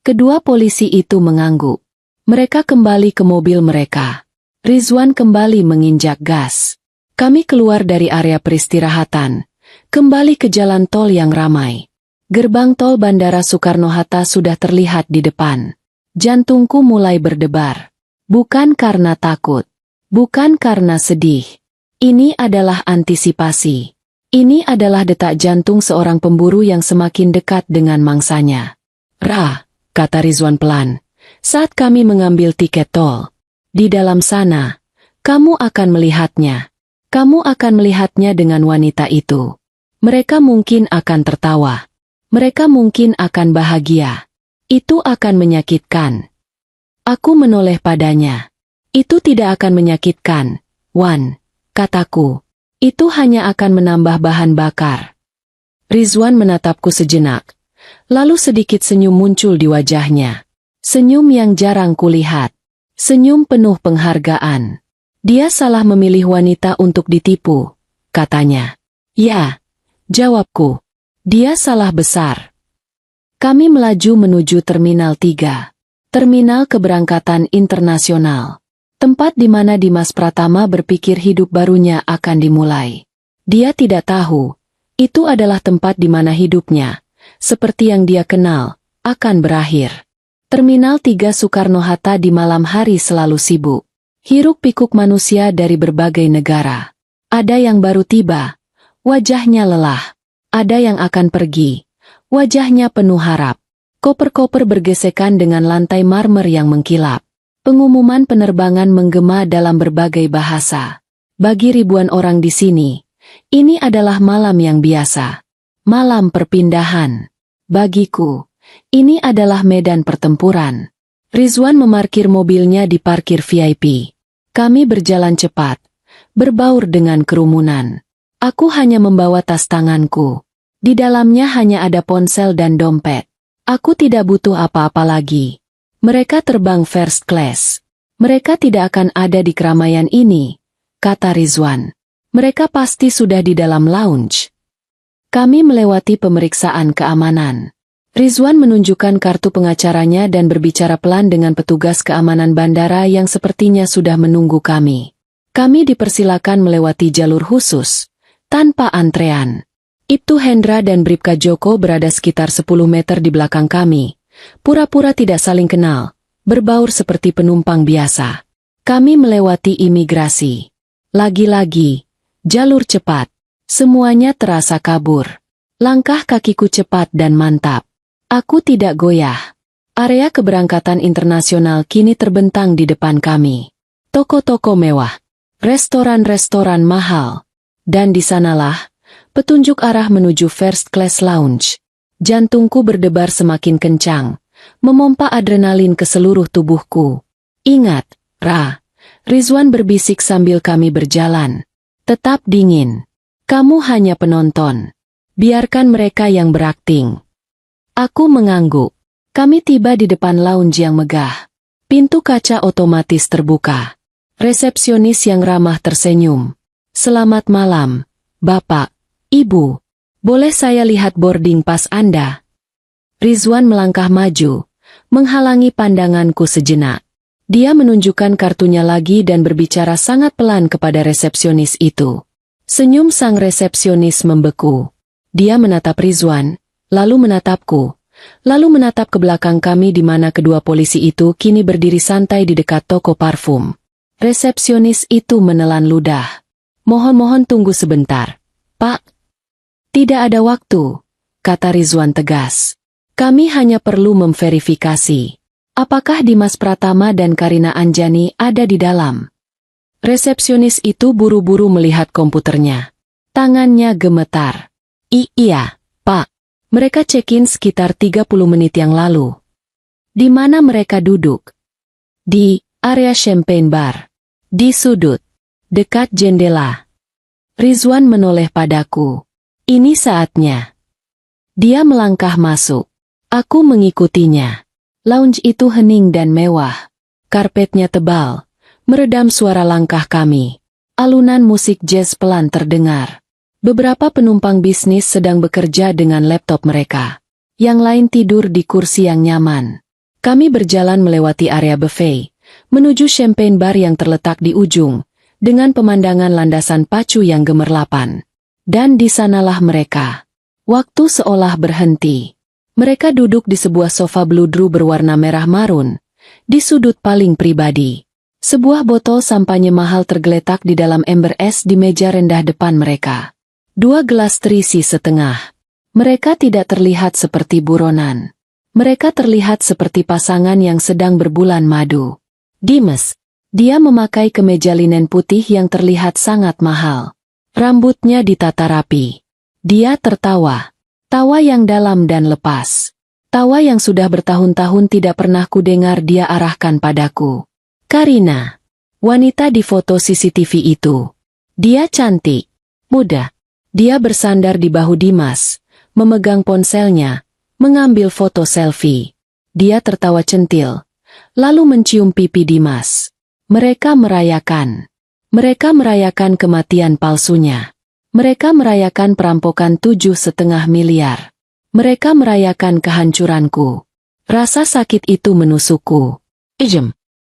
Kedua polisi itu mengangguk. Mereka kembali ke mobil mereka. Rizwan kembali menginjak gas. Kami keluar dari area peristirahatan. Kembali ke jalan tol yang ramai. Gerbang tol Bandara Soekarno-Hatta sudah terlihat di depan. Jantungku mulai berdebar. Bukan karena takut. Bukan karena sedih. Ini adalah antisipasi. Ini adalah detak jantung seorang pemburu yang semakin dekat dengan mangsanya. Ra, kata Rizwan pelan, saat kami mengambil tiket tol. Di dalam sana, kamu akan melihatnya. Kamu akan melihatnya dengan wanita itu. Mereka mungkin akan tertawa. Mereka mungkin akan bahagia. Itu akan menyakitkan. Aku menoleh padanya. Itu tidak akan menyakitkan, Wan, kataku. Itu hanya akan menambah bahan bakar. Rizwan menatapku sejenak. Lalu sedikit senyum muncul di wajahnya. Senyum yang jarang kulihat. Senyum penuh penghargaan. Dia salah memilih wanita untuk ditipu, katanya. Ya, jawabku. Dia salah besar. Kami melaju menuju Terminal 3. Terminal Keberangkatan Internasional. Tempat di mana Dimas Pratama berpikir hidup barunya akan dimulai. Dia tidak tahu, itu adalah tempat di mana hidupnya, seperti yang dia kenal, akan berakhir. Terminal 3 Soekarno-Hatta di malam hari selalu sibuk. Hiruk-pikuk manusia dari berbagai negara. Ada yang baru tiba, wajahnya lelah. Ada yang akan pergi, wajahnya penuh harap. Koper-koper bergesekan dengan lantai marmer yang mengkilap. Pengumuman penerbangan menggema dalam berbagai bahasa. Bagi ribuan orang di sini, ini adalah malam yang biasa. Malam perpindahan. Bagiku, ini adalah medan pertempuran. Rizwan memarkir mobilnya di parkir VIP. Kami berjalan cepat, berbaur dengan kerumunan. Aku hanya membawa tas tanganku. Di dalamnya hanya ada ponsel dan dompet. Aku tidak butuh apa-apa lagi. Mereka terbang first class. Mereka tidak akan ada di keramaian ini, kata Rizwan. Mereka pasti sudah di dalam lounge. Kami melewati pemeriksaan keamanan. Rizwan menunjukkan kartu pengacaranya dan berbicara pelan dengan petugas keamanan bandara yang sepertinya sudah menunggu kami. Kami dipersilakan melewati jalur khusus, tanpa antrean. Ibtu Hendra dan Bribka Joko berada sekitar 10 meter di belakang kami. Pura-pura tidak saling kenal, berbaur seperti penumpang biasa. Kami melewati imigrasi. Lagi-lagi, jalur cepat. Semuanya terasa kabur. Langkah kakiku cepat dan mantap. Aku tidak goyah. Area keberangkatan internasional kini terbentang di depan kami. Toko-toko mewah. Restoran-restoran mahal. Dan di sanalah, petunjuk arah menuju first class lounge. Jantungku berdebar semakin kencang, memompa adrenalin ke seluruh tubuhku. Ingat, Ra, Rizwan berbisik sambil kami berjalan. Tetap dingin. Kamu hanya penonton. Biarkan mereka yang berakting. Aku mengangguk. Kami tiba di depan lounge yang megah. Pintu kaca otomatis terbuka. Resepsionis yang ramah tersenyum. Selamat malam, Bapak, Ibu. Boleh saya lihat boarding pass Anda? Rizwan melangkah maju, menghalangi pandanganku sejenak. Dia menunjukkan kartunya lagi dan berbicara sangat pelan kepada resepsionis itu. Senyum sang resepsionis membeku. Dia menatap Rizwan, lalu menatapku, lalu menatap ke belakang kami di mana kedua polisi itu kini berdiri santai di dekat toko parfum. Resepsionis itu menelan ludah. Mohon tunggu sebentar, Pak. Tidak ada waktu, kata Rizwan tegas. Kami hanya perlu memverifikasi. Apakah Dimas Pratama dan Karina Anjani ada di dalam? Resepsionis itu buru-buru melihat komputernya. Tangannya gemetar. Iya, Pak. Mereka check-in sekitar 30 menit yang lalu. Di mana mereka duduk? Di area champagne bar. Di sudut. Dekat jendela. Rizwan menoleh padaku. Ini saatnya. Dia melangkah masuk. Aku mengikutinya. Lounge itu hening dan mewah. Karpetnya tebal, meredam suara langkah kami. Alunan musik jazz pelan terdengar. Beberapa penumpang bisnis sedang bekerja dengan laptop mereka. Yang lain tidur di kursi yang nyaman. Kami berjalan melewati area buffet, menuju champagne bar yang terletak di ujung, dengan pemandangan landasan pacu yang gemerlapan. Dan di sanalah mereka. Waktu seolah berhenti. Mereka duduk di sebuah sofa bludru berwarna merah marun, di sudut paling pribadi. Sebuah botol sampanye mahal tergeletak di dalam ember es di meja rendah depan mereka. 2 gelas terisi setengah. Mereka tidak terlihat seperti buronan. Mereka terlihat seperti pasangan yang sedang berbulan madu. Dimas. Dia memakai kemeja linen putih yang terlihat sangat mahal. Rambutnya ditata rapi. Dia tertawa. Tawa yang dalam dan lepas. Tawa yang sudah bertahun-tahun tidak pernah kudengar dia arahkan padaku. Karina. Wanita di foto CCTV itu. Dia cantik. Muda. Dia bersandar di bahu Dimas, memegang ponselnya, mengambil foto selfie. Dia tertawa centil, lalu mencium pipi Dimas. Mereka merayakan. Mereka merayakan kematian palsunya. Mereka merayakan perampokan 7,5 miliar. Mereka merayakan kehancuranku. Rasa sakit itu menusukku.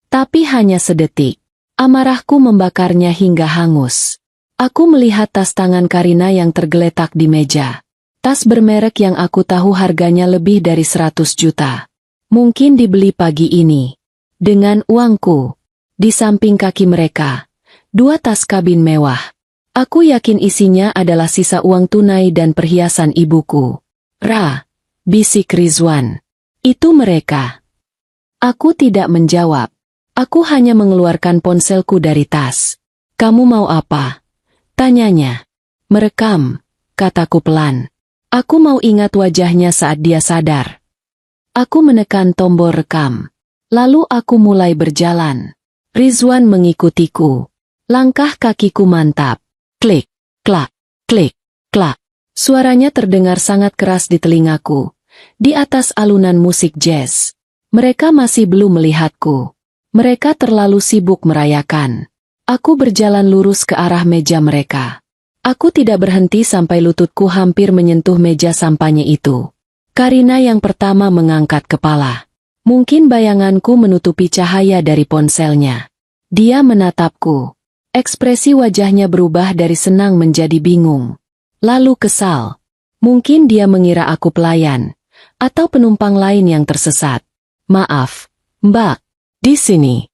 Tapi hanya sedetik. Amarahku membakarnya hingga hangus. Aku melihat tas tangan Karina yang tergeletak di meja. Tas bermerek yang aku tahu harganya lebih dari 100 juta. Mungkin dibeli pagi ini. Dengan uangku. Di samping kaki mereka. 2 tas kabin mewah. Aku yakin isinya adalah sisa uang tunai dan perhiasan ibuku. Bisik Rizwan. Itu mereka. Aku tidak menjawab. Aku hanya mengeluarkan ponselku dari tas. Kamu mau apa? Tanyanya. Merekam, kataku pelan. Aku mau ingat wajahnya saat dia sadar. Aku menekan tombol rekam. Lalu aku mulai berjalan. Rizwan mengikutiku. Langkah kakiku mantap. Klik, klak, klik, klak. Suaranya terdengar sangat keras di telingaku. Di atas alunan musik jazz. Mereka masih belum melihatku. Mereka terlalu sibuk merayakan. Aku berjalan lurus ke arah meja mereka. Aku tidak berhenti sampai lututku hampir menyentuh meja sampahnya itu. Karina yang pertama mengangkat kepala. Mungkin bayanganku menutupi cahaya dari ponselnya. Dia menatapku. Ekspresi wajahnya berubah dari senang menjadi bingung. Lalu kesal. Mungkin dia mengira aku pelayan. Atau penumpang lain yang tersesat. Maaf, Mbak. Di sini.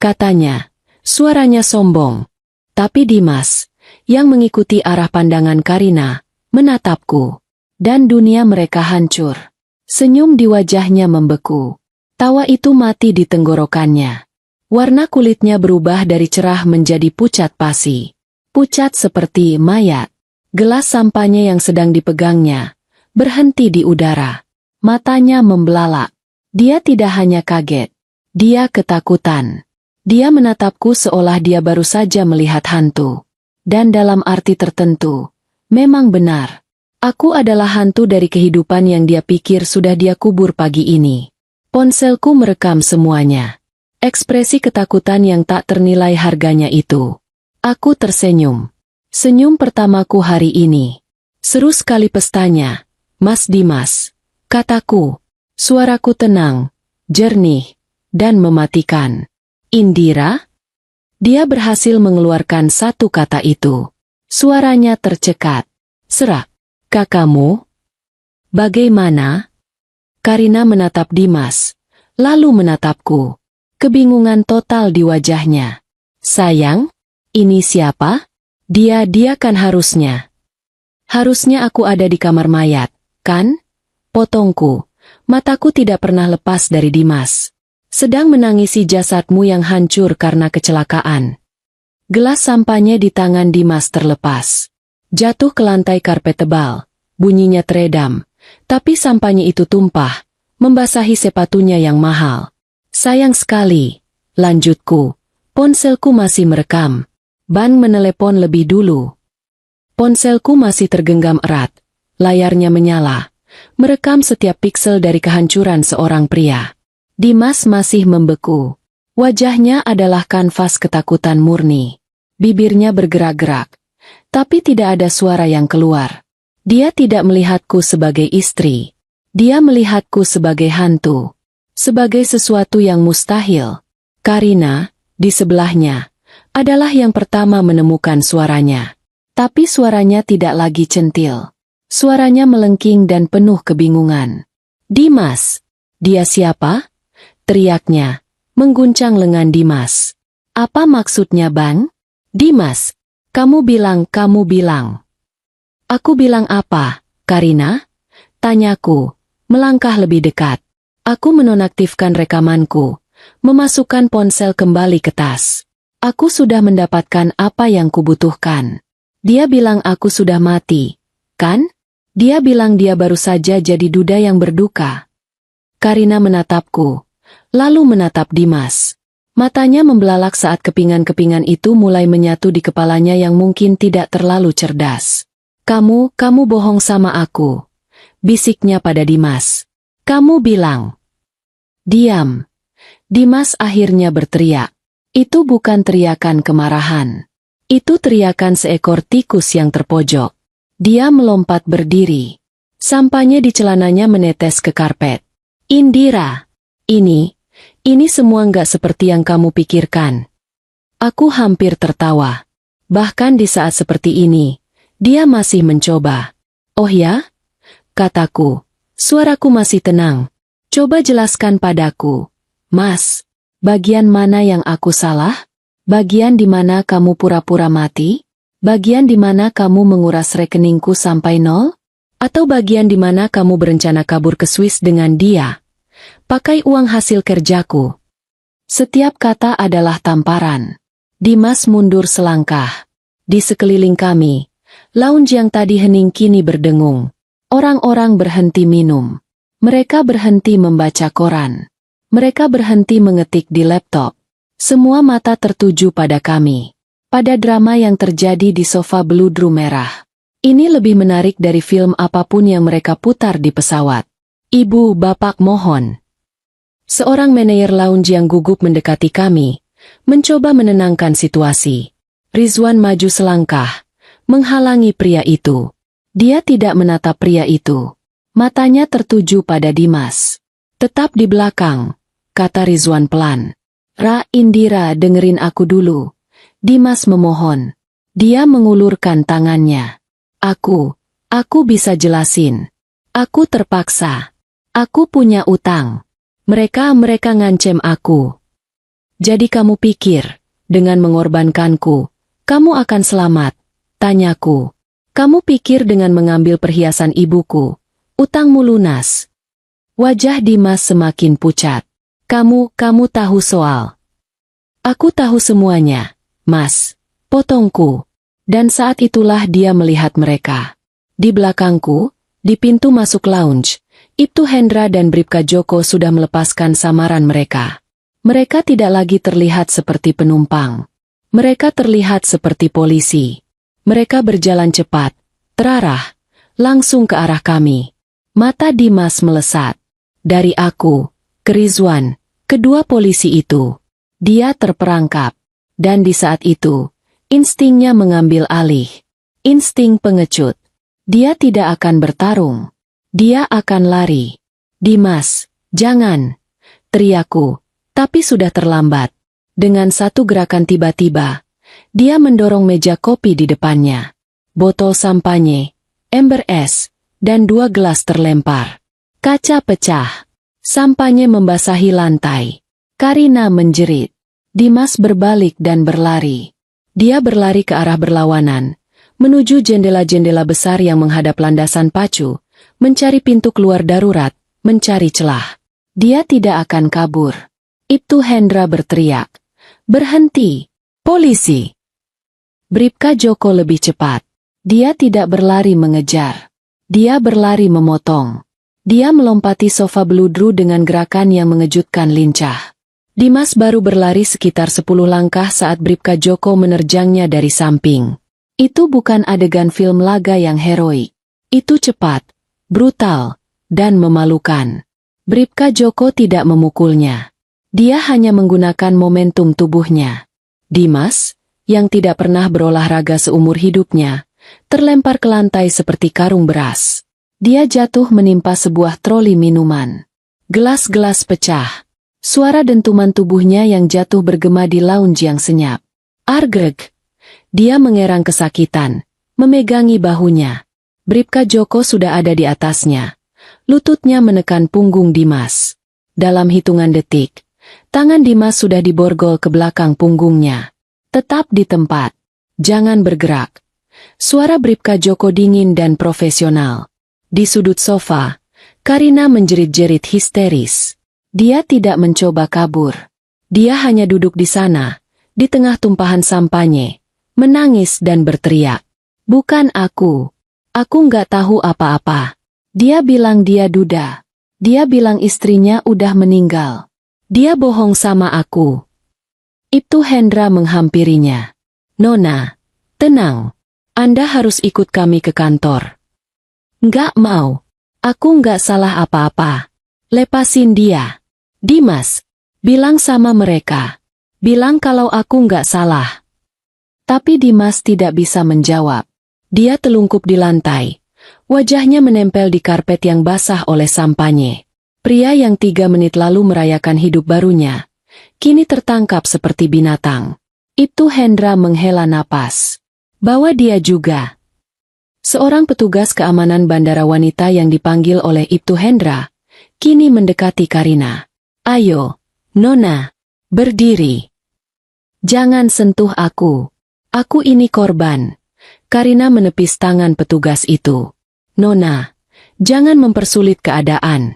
Katanya. Suaranya sombong. Tapi Dimas, yang mengikuti arah pandangan Karina, menatapku. Dan dunia mereka hancur. Senyum di wajahnya membeku. Tawa itu mati di tenggorokannya. Warna kulitnya berubah dari cerah menjadi pucat pasi. Pucat seperti mayat. Gelas sampahnya yang sedang dipegangnya berhenti di udara. Matanya membelalak. Dia tidak hanya kaget. Dia ketakutan. Dia menatapku seolah dia baru saja melihat hantu. Dan dalam arti tertentu, memang benar. Aku adalah hantu dari kehidupan yang dia pikir sudah dia kubur pagi ini. Ponselku merekam semuanya. Ekspresi ketakutan yang tak ternilai harganya itu. Aku tersenyum. Senyum pertamaku hari ini. Seru sekali pestanya. Mas Dimas, kataku. Suaraku tenang, jernih, dan mematikan. Indira? Dia berhasil mengeluarkan satu kata itu. Suaranya tercekat. Serak. Kakakmu? Bagaimana? Karina menatap Dimas, lalu menatapku. Kebingungan total di wajahnya. Sayang, ini siapa? Dia kan harusnya. Harusnya aku ada di kamar mayat. Kan? Potongku. Mataku tidak pernah lepas dari Dimas. Sedang menangisi jasadmu yang hancur karena kecelakaan. Gelas sampahnya di tangan Dimas terlepas. Jatuh ke lantai karpet tebal. Bunyinya teredam. Tapi sampahnya itu tumpah. Membasahi sepatunya yang mahal. Sayang sekali. Lanjutku. Ponselku masih merekam. Ban menelepon lebih dulu. Ponselku masih tergenggam erat. Layarnya menyala, merekam setiap piksel dari kehancuran seorang pria. Dimas masih membeku. Wajahnya adalah kanvas ketakutan murni. Bibirnya bergerak-gerak, tapi tidak ada suara yang keluar. Dia tidak melihatku sebagai istri. Dia melihatku sebagai hantu. Sebagai sesuatu yang mustahil. Karina, di sebelahnya, adalah yang pertama menemukan suaranya. Tapi suaranya tidak lagi centil. Suaranya melengking dan penuh kebingungan. Dimas! Dia siapa? Teriaknya, mengguncang lengan Dimas. Apa maksudnya, Bang? Dimas, kamu bilang. Aku bilang apa, Karina? Tanyaku, melangkah lebih dekat. Aku menonaktifkan rekamanku, memasukkan ponsel kembali ke tas. Aku sudah mendapatkan apa yang kubutuhkan. Dia bilang aku sudah mati, kan? Dia bilang dia baru saja jadi duda yang berduka. Karina menatapku, lalu menatap Dimas. Matanya membelalak saat kepingan-kepingan itu mulai menyatu di kepalanya yang mungkin tidak terlalu cerdas. Kamu bohong sama aku, bisiknya pada Dimas. Kamu bilang. Diam. Dimas akhirnya berteriak. Itu bukan teriakan kemarahan. Itu teriakan seekor tikus yang terpojok. Dia melompat berdiri. Sampahnya di celananya menetes ke karpet. Indira, ini semua nggak seperti yang kamu pikirkan. Aku hampir tertawa. Bahkan di saat seperti ini, dia masih mencoba. Oh ya? Kataku. Suaraku masih tenang. Coba jelaskan padaku. Mas, bagian mana yang aku salah? Bagian di mana kamu pura-pura mati? Bagian di mana kamu menguras rekeningku sampai nol? Atau bagian di mana kamu berencana kabur ke Swiss dengan dia? Pakai uang hasil kerjaku. Setiap kata adalah tamparan. Dimas mundur selangkah. Di sekeliling kami, lounge yang tadi hening kini berdengung. Orang-orang berhenti minum. Mereka berhenti membaca koran. Mereka berhenti mengetik di laptop. Semua mata tertuju pada kami. Pada drama yang terjadi di sofa beludru merah. Ini lebih menarik dari film apapun yang mereka putar di pesawat. Ibu, bapak mohon. Seorang manajer lounge yang gugup mendekati kami, mencoba menenangkan situasi. Rizwan maju selangkah, menghalangi pria itu. Dia tidak menatap pria itu. Matanya tertuju pada Dimas. Tetap di belakang, kata Rizwan pelan. Indira, dengerin aku dulu. Dimas memohon. Dia mengulurkan tangannya. Aku bisa jelasin. Aku terpaksa. Aku punya utang. Mereka ngancem aku. Jadi kamu pikir, dengan mengorbankanku, kamu akan selamat? Tanyaku. Kamu pikir dengan mengambil perhiasan ibuku, utangmu lunas? Wajah Dimas semakin pucat. Kamu tahu soal. Aku tahu semuanya, Mas. Potongku. Dan saat itulah dia melihat mereka. Di belakangku, di pintu masuk lounge, Ibtu Hendra dan Bribka Joko sudah melepaskan samaran mereka. Mereka tidak lagi terlihat seperti penumpang. Mereka terlihat seperti polisi. Mereka berjalan cepat, terarah, langsung ke arah kami. Mata Dimas melesat. Dari aku, ke Rizwan, kedua polisi itu. Dia terperangkap. Dan di saat itu, instingnya mengambil alih. Insting pengecut. Dia tidak akan bertarung. Dia akan lari. Dimas, jangan. Teriakku, tapi sudah terlambat. Dengan satu gerakan tiba-tiba, dia mendorong meja kopi di depannya. Botol sampanye, ember es, dan 2 gelas terlempar. Kaca pecah. Sampanye membasahi lantai. Karina menjerit. Dimas berbalik dan berlari. Dia berlari ke arah berlawanan, menuju jendela-jendela besar yang menghadap landasan pacu, mencari pintu keluar darurat, mencari celah. Dia tidak akan kabur. Ibtu Hendra berteriak. Berhenti! Polisi! Bribka Joko lebih cepat. Dia tidak berlari mengejar. Dia berlari memotong. Dia melompati sofa beludru dengan gerakan yang mengejutkan lincah. Dimas baru berlari sekitar 10 langkah saat Bribka Joko menerjangnya dari samping. Itu bukan adegan film laga yang heroik. Itu cepat, brutal, dan memalukan. Bribka Joko tidak memukulnya. Dia hanya menggunakan momentum tubuhnya. Dimas, yang tidak pernah berolahraga seumur hidupnya, terlempar ke lantai seperti karung beras. Dia jatuh menimpa sebuah troli minuman. Gelas-gelas pecah. Suara dentuman tubuhnya yang jatuh bergema di lounge yang senyap. Argreg. Dia mengerang kesakitan, memegangi bahunya. Bribka Joko sudah ada di atasnya. Lututnya menekan punggung Dimas. Dalam hitungan detik, tangan Dimas sudah diborgol ke belakang punggungnya. Tetap di tempat. Jangan bergerak. Suara Bribka Joko dingin dan profesional. Di sudut sofa, Karina menjerit-jerit histeris. Dia tidak mencoba kabur. Dia hanya duduk di sana, di tengah tumpahan sampanye, menangis dan berteriak. Bukan aku. Aku nggak tahu apa-apa. Dia bilang dia duda. Dia bilang istrinya udah meninggal. Dia bohong sama aku. Ibtu Hendra menghampirinya. Nona, tenang. Anda harus ikut kami ke kantor. Nggak mau. Aku nggak salah apa-apa. Lepasin dia. Dimas, bilang sama mereka. Bilang kalau aku nggak salah. Tapi Dimas tidak bisa menjawab. Dia telungkup di lantai. Wajahnya menempel di karpet yang basah oleh sampanye. Pria yang 3 menit lalu merayakan hidup barunya, kini tertangkap seperti binatang. Ibtu Hendra menghela napas. Bawa dia juga. Seorang petugas keamanan bandara wanita yang dipanggil oleh Ibtu Hendra, kini mendekati Karina. Ayo, Nona, berdiri. Jangan sentuh aku. Aku ini korban. Karina menepis tangan petugas itu. Nona, jangan mempersulit keadaan.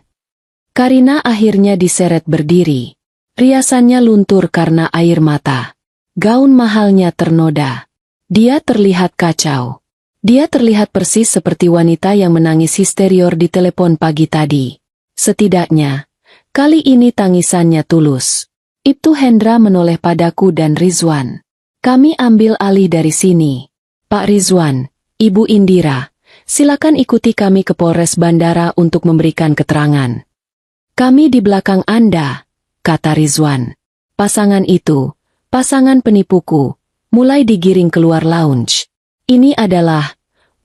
Karina akhirnya diseret berdiri. Riasannya luntur karena air mata. Gaun mahalnya ternoda. Dia terlihat kacau. Dia terlihat persis seperti wanita yang menangis histerior di telepon pagi tadi. Setidaknya, kali ini tangisannya tulus. Ibtu Hendra menoleh padaku dan Rizwan. Kami ambil alih dari sini. Pak Rizwan, Ibu Indira, silakan ikuti kami ke Polres Bandara untuk memberikan keterangan. Kami di belakang Anda, kata Rizwan. Pasangan itu, pasangan penipuku, mulai digiring keluar lounge. Ini adalah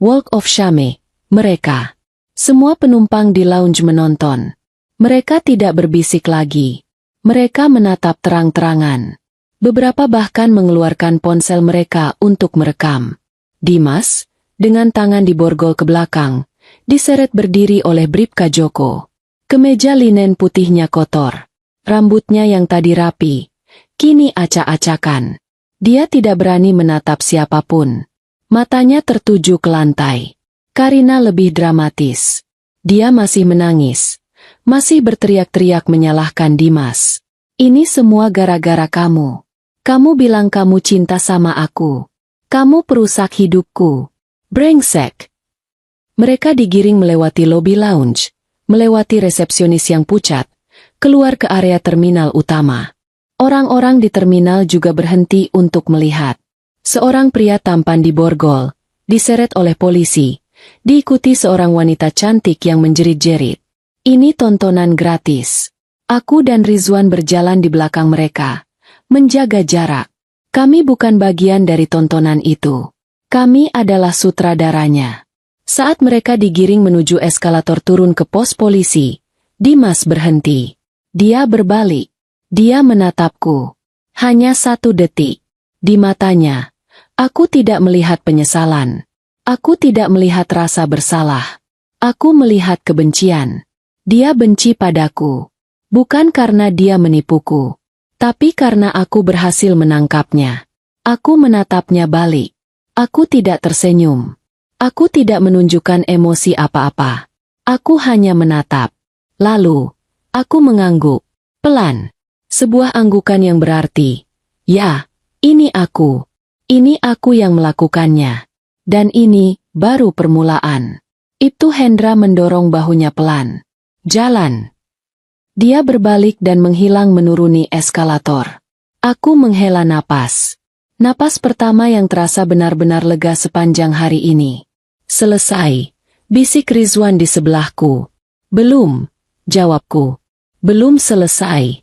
Walk of Shame, mereka. Semua penumpang di lounge menonton. Mereka tidak berbisik lagi. Mereka menatap terang-terangan. Beberapa bahkan mengeluarkan ponsel mereka untuk merekam. Dimas, dengan tangan diborgol ke belakang, diseret berdiri oleh Bribka Joko. Kemeja linen putihnya kotor. Rambutnya yang tadi rapi, kini acak-acakan. Dia tidak berani menatap siapapun. Matanya tertuju ke lantai. Karina lebih dramatis. Dia masih menangis. Masih berteriak-teriak menyalahkan Dimas. Ini semua gara-gara kamu. Kamu bilang kamu cinta sama aku. Kamu perusak hidupku. Brengsek. Mereka digiring melewati lobi lounge, melewati resepsionis yang pucat, keluar ke area terminal utama. Orang-orang di terminal juga berhenti untuk melihat. Seorang pria tampan di borgol, diseret oleh polisi, diikuti seorang wanita cantik yang menjerit-jerit. Ini tontonan gratis. Aku dan Rizwan berjalan di belakang mereka, menjaga jarak. Kami bukan bagian dari tontonan itu. Kami adalah sutradaranya. Saat mereka digiring menuju eskalator turun ke pos polisi, Dimas berhenti. Dia berbalik. Dia menatapku. Hanya 1 detik. Di matanya, aku tidak melihat penyesalan. Aku tidak melihat rasa bersalah. Aku melihat kebencian. Dia benci padaku. Bukan karena dia menipuku. Tapi karena aku berhasil menangkapnya. Aku menatapnya balik. Aku tidak tersenyum. Aku tidak menunjukkan emosi apa-apa. Aku hanya menatap. Lalu, aku mengangguk. Pelan. Sebuah anggukan yang berarti. Ya, ini aku. Ini aku yang melakukannya. Dan ini baru permulaan. Ibtu Hendra mendorong bahunya pelan. Jalan. Dia berbalik dan menghilang menuruni eskalator. Aku menghela napas. Napas pertama yang terasa benar-benar lega sepanjang hari ini. Selesai, bisik Rizwan di sebelahku. Belum, jawabku. Belum selesai.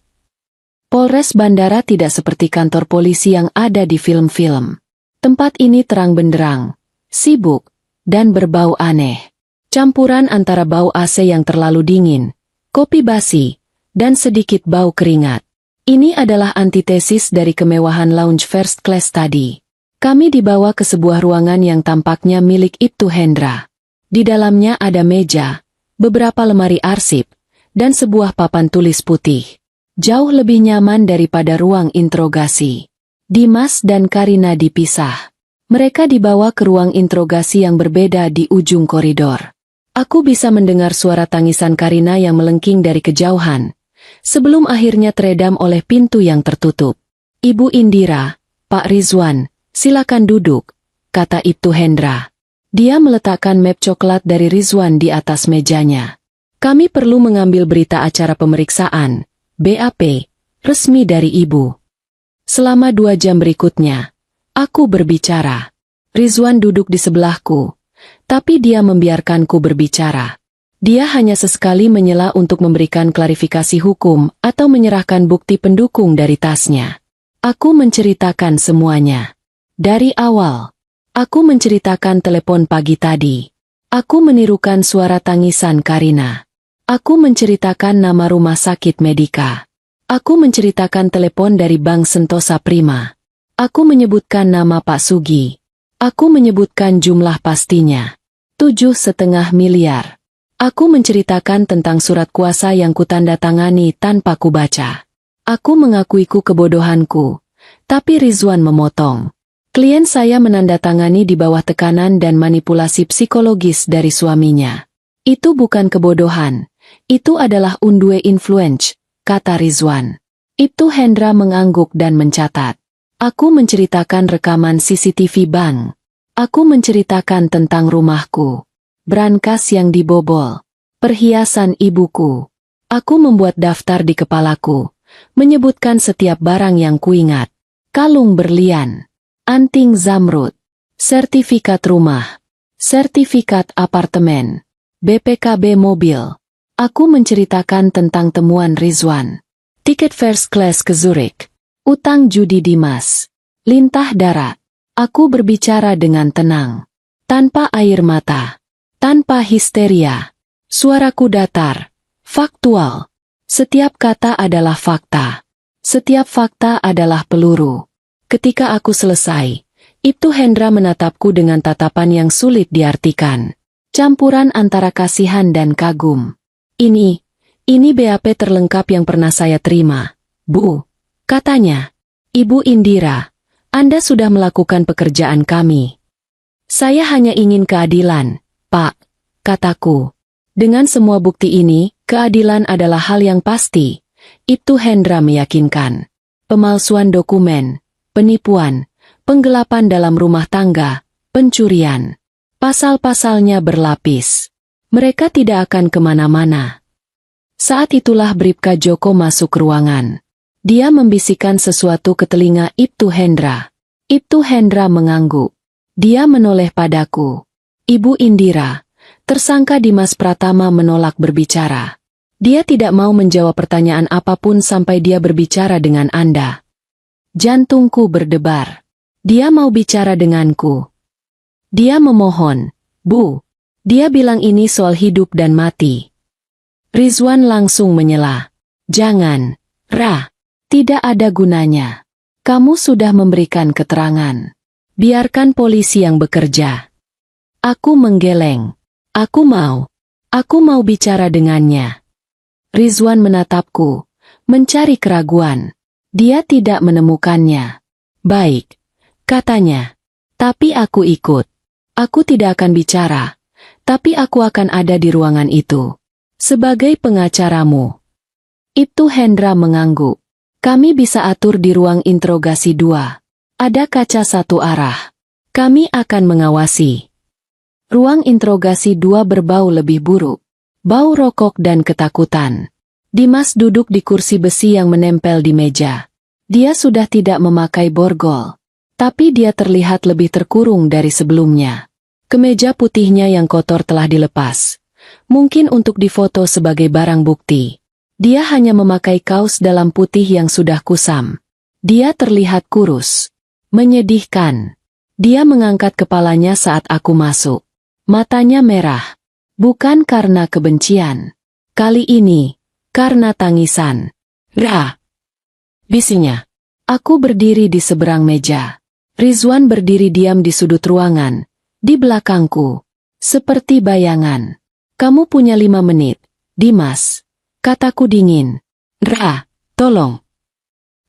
Polres Bandara tidak seperti kantor polisi yang ada di film-film. Tempat ini terang benderang, sibuk, dan berbau aneh. Campuran antara bau AC yang terlalu dingin, kopi basi, dan sedikit bau keringat. Ini adalah antitesis dari kemewahan lounge first class tadi. Kami dibawa ke sebuah ruangan yang tampaknya milik Ibtu Hendra. Di dalamnya ada meja, beberapa lemari arsip, dan sebuah papan tulis putih. Jauh lebih nyaman daripada ruang interogasi. Dimas dan Karina dipisah. Mereka dibawa ke ruang interogasi yang berbeda di ujung koridor. Aku bisa mendengar suara tangisan Karina yang melengking dari kejauhan, sebelum akhirnya teredam oleh pintu yang tertutup. Ibu Indira, Pak Rizwan, silakan duduk, kata Ibtu Hendra. Dia meletakkan map coklat dari Rizwan di atas mejanya. Kami perlu mengambil berita acara pemeriksaan, BAP, resmi dari Ibu. Selama 2 jam berikutnya, aku berbicara. Rizwan duduk di sebelahku, tapi dia membiarkanku berbicara. Dia hanya sesekali menyela untuk memberikan klarifikasi hukum atau menyerahkan bukti pendukung dari tasnya. Aku menceritakan semuanya. Dari awal, aku menceritakan telepon pagi tadi. Aku menirukan suara tangisan Karina. Aku menceritakan nama rumah sakit Medika. Aku menceritakan telepon dari Bank Sentosa Prima. Aku menyebutkan nama Pak Sugi. Aku menyebutkan jumlah pastinya. 7,5 miliar. Aku menceritakan tentang surat kuasa yang kutandatangani tanpa kubaca. Aku mengakuiku kebodohanku. Tapi Rizwan memotong. Klien saya menandatangani di bawah tekanan dan manipulasi psikologis dari suaminya. Itu bukan kebodohan. Itu adalah undue influence, kata Rizwan. Ibtu Hendra mengangguk dan mencatat. Aku menceritakan rekaman CCTV bank. Aku menceritakan tentang rumahku. Brankas yang dibobol. Perhiasan ibuku. Aku membuat daftar di kepalaku. Menyebutkan setiap barang yang kuingat. Kalung berlian. Anting zamrud. Sertifikat rumah. Sertifikat apartemen. BPKB mobil. Aku menceritakan tentang temuan Rizwan. Tiket first class ke Zurich. Utang judi Dimas. Lintah darat. Aku berbicara dengan tenang. Tanpa air mata. Tanpa histeria. Suaraku datar. Faktual. Setiap kata adalah fakta. Setiap fakta adalah peluru. Ketika aku selesai, Ibtu Hendra menatapku dengan tatapan yang sulit diartikan. Campuran antara kasihan dan kagum. Ini BAP terlengkap yang pernah saya terima, Bu. Katanya, Ibu Indira, Anda sudah melakukan pekerjaan kami. Saya hanya ingin keadilan, Pak, kataku. Dengan semua bukti ini, keadilan adalah hal yang pasti. Ibtu Hendra meyakinkan. Pemalsuan dokumen, penipuan, penggelapan dalam rumah tangga, pencurian. Pasal-pasalnya berlapis. Mereka tidak akan kemana-mana. Saat itulah Bribka Joko masuk ke ruangan. Dia membisikkan sesuatu ke telinga Ibtu Hendra. Ibtu Hendra mengangguk. Dia menoleh padaku. Ibu Indira, tersangka Dimas Pratama menolak berbicara. Dia tidak mau menjawab pertanyaan apapun sampai dia berbicara dengan Anda. Jantungku berdebar. Dia mau bicara denganku. Dia memohon, Bu. Dia bilang ini soal hidup dan mati. Rizwan langsung menyela. Jangan, Ra. Tidak ada gunanya. Kamu sudah memberikan keterangan. Biarkan polisi yang bekerja. Aku menggeleng. Aku mau bicara dengannya. Rizwan menatapku, mencari keraguan. Dia tidak menemukannya. Baik, katanya. Tapi aku ikut. Aku tidak akan bicara. Tapi aku akan ada di ruangan itu. Sebagai pengacaramu. Ibtu Hendra mengangguk. Kami bisa atur di ruang interogasi 2. Ada kaca satu arah. Kami akan mengawasi. Ruang interogasi 2 berbau lebih buruk. Bau rokok dan ketakutan. Dimas duduk di kursi besi yang menempel di meja. Dia sudah tidak memakai borgol. Tapi dia terlihat lebih terkurung dari sebelumnya. Kemeja putihnya yang kotor telah dilepas. Mungkin untuk difoto sebagai barang bukti. Dia hanya memakai kaos dalam putih yang sudah kusam. Dia terlihat kurus. Menyedihkan. Dia mengangkat kepalanya saat aku masuk. Matanya merah. Bukan karena kebencian. Kali ini, karena tangisan. Ra! Bisinya. Aku berdiri di seberang meja. Rizwan berdiri diam di sudut ruangan. Di belakangku. Seperti bayangan. Kamu punya 5 menit, Dimas. Kataku dingin. Ra, tolong.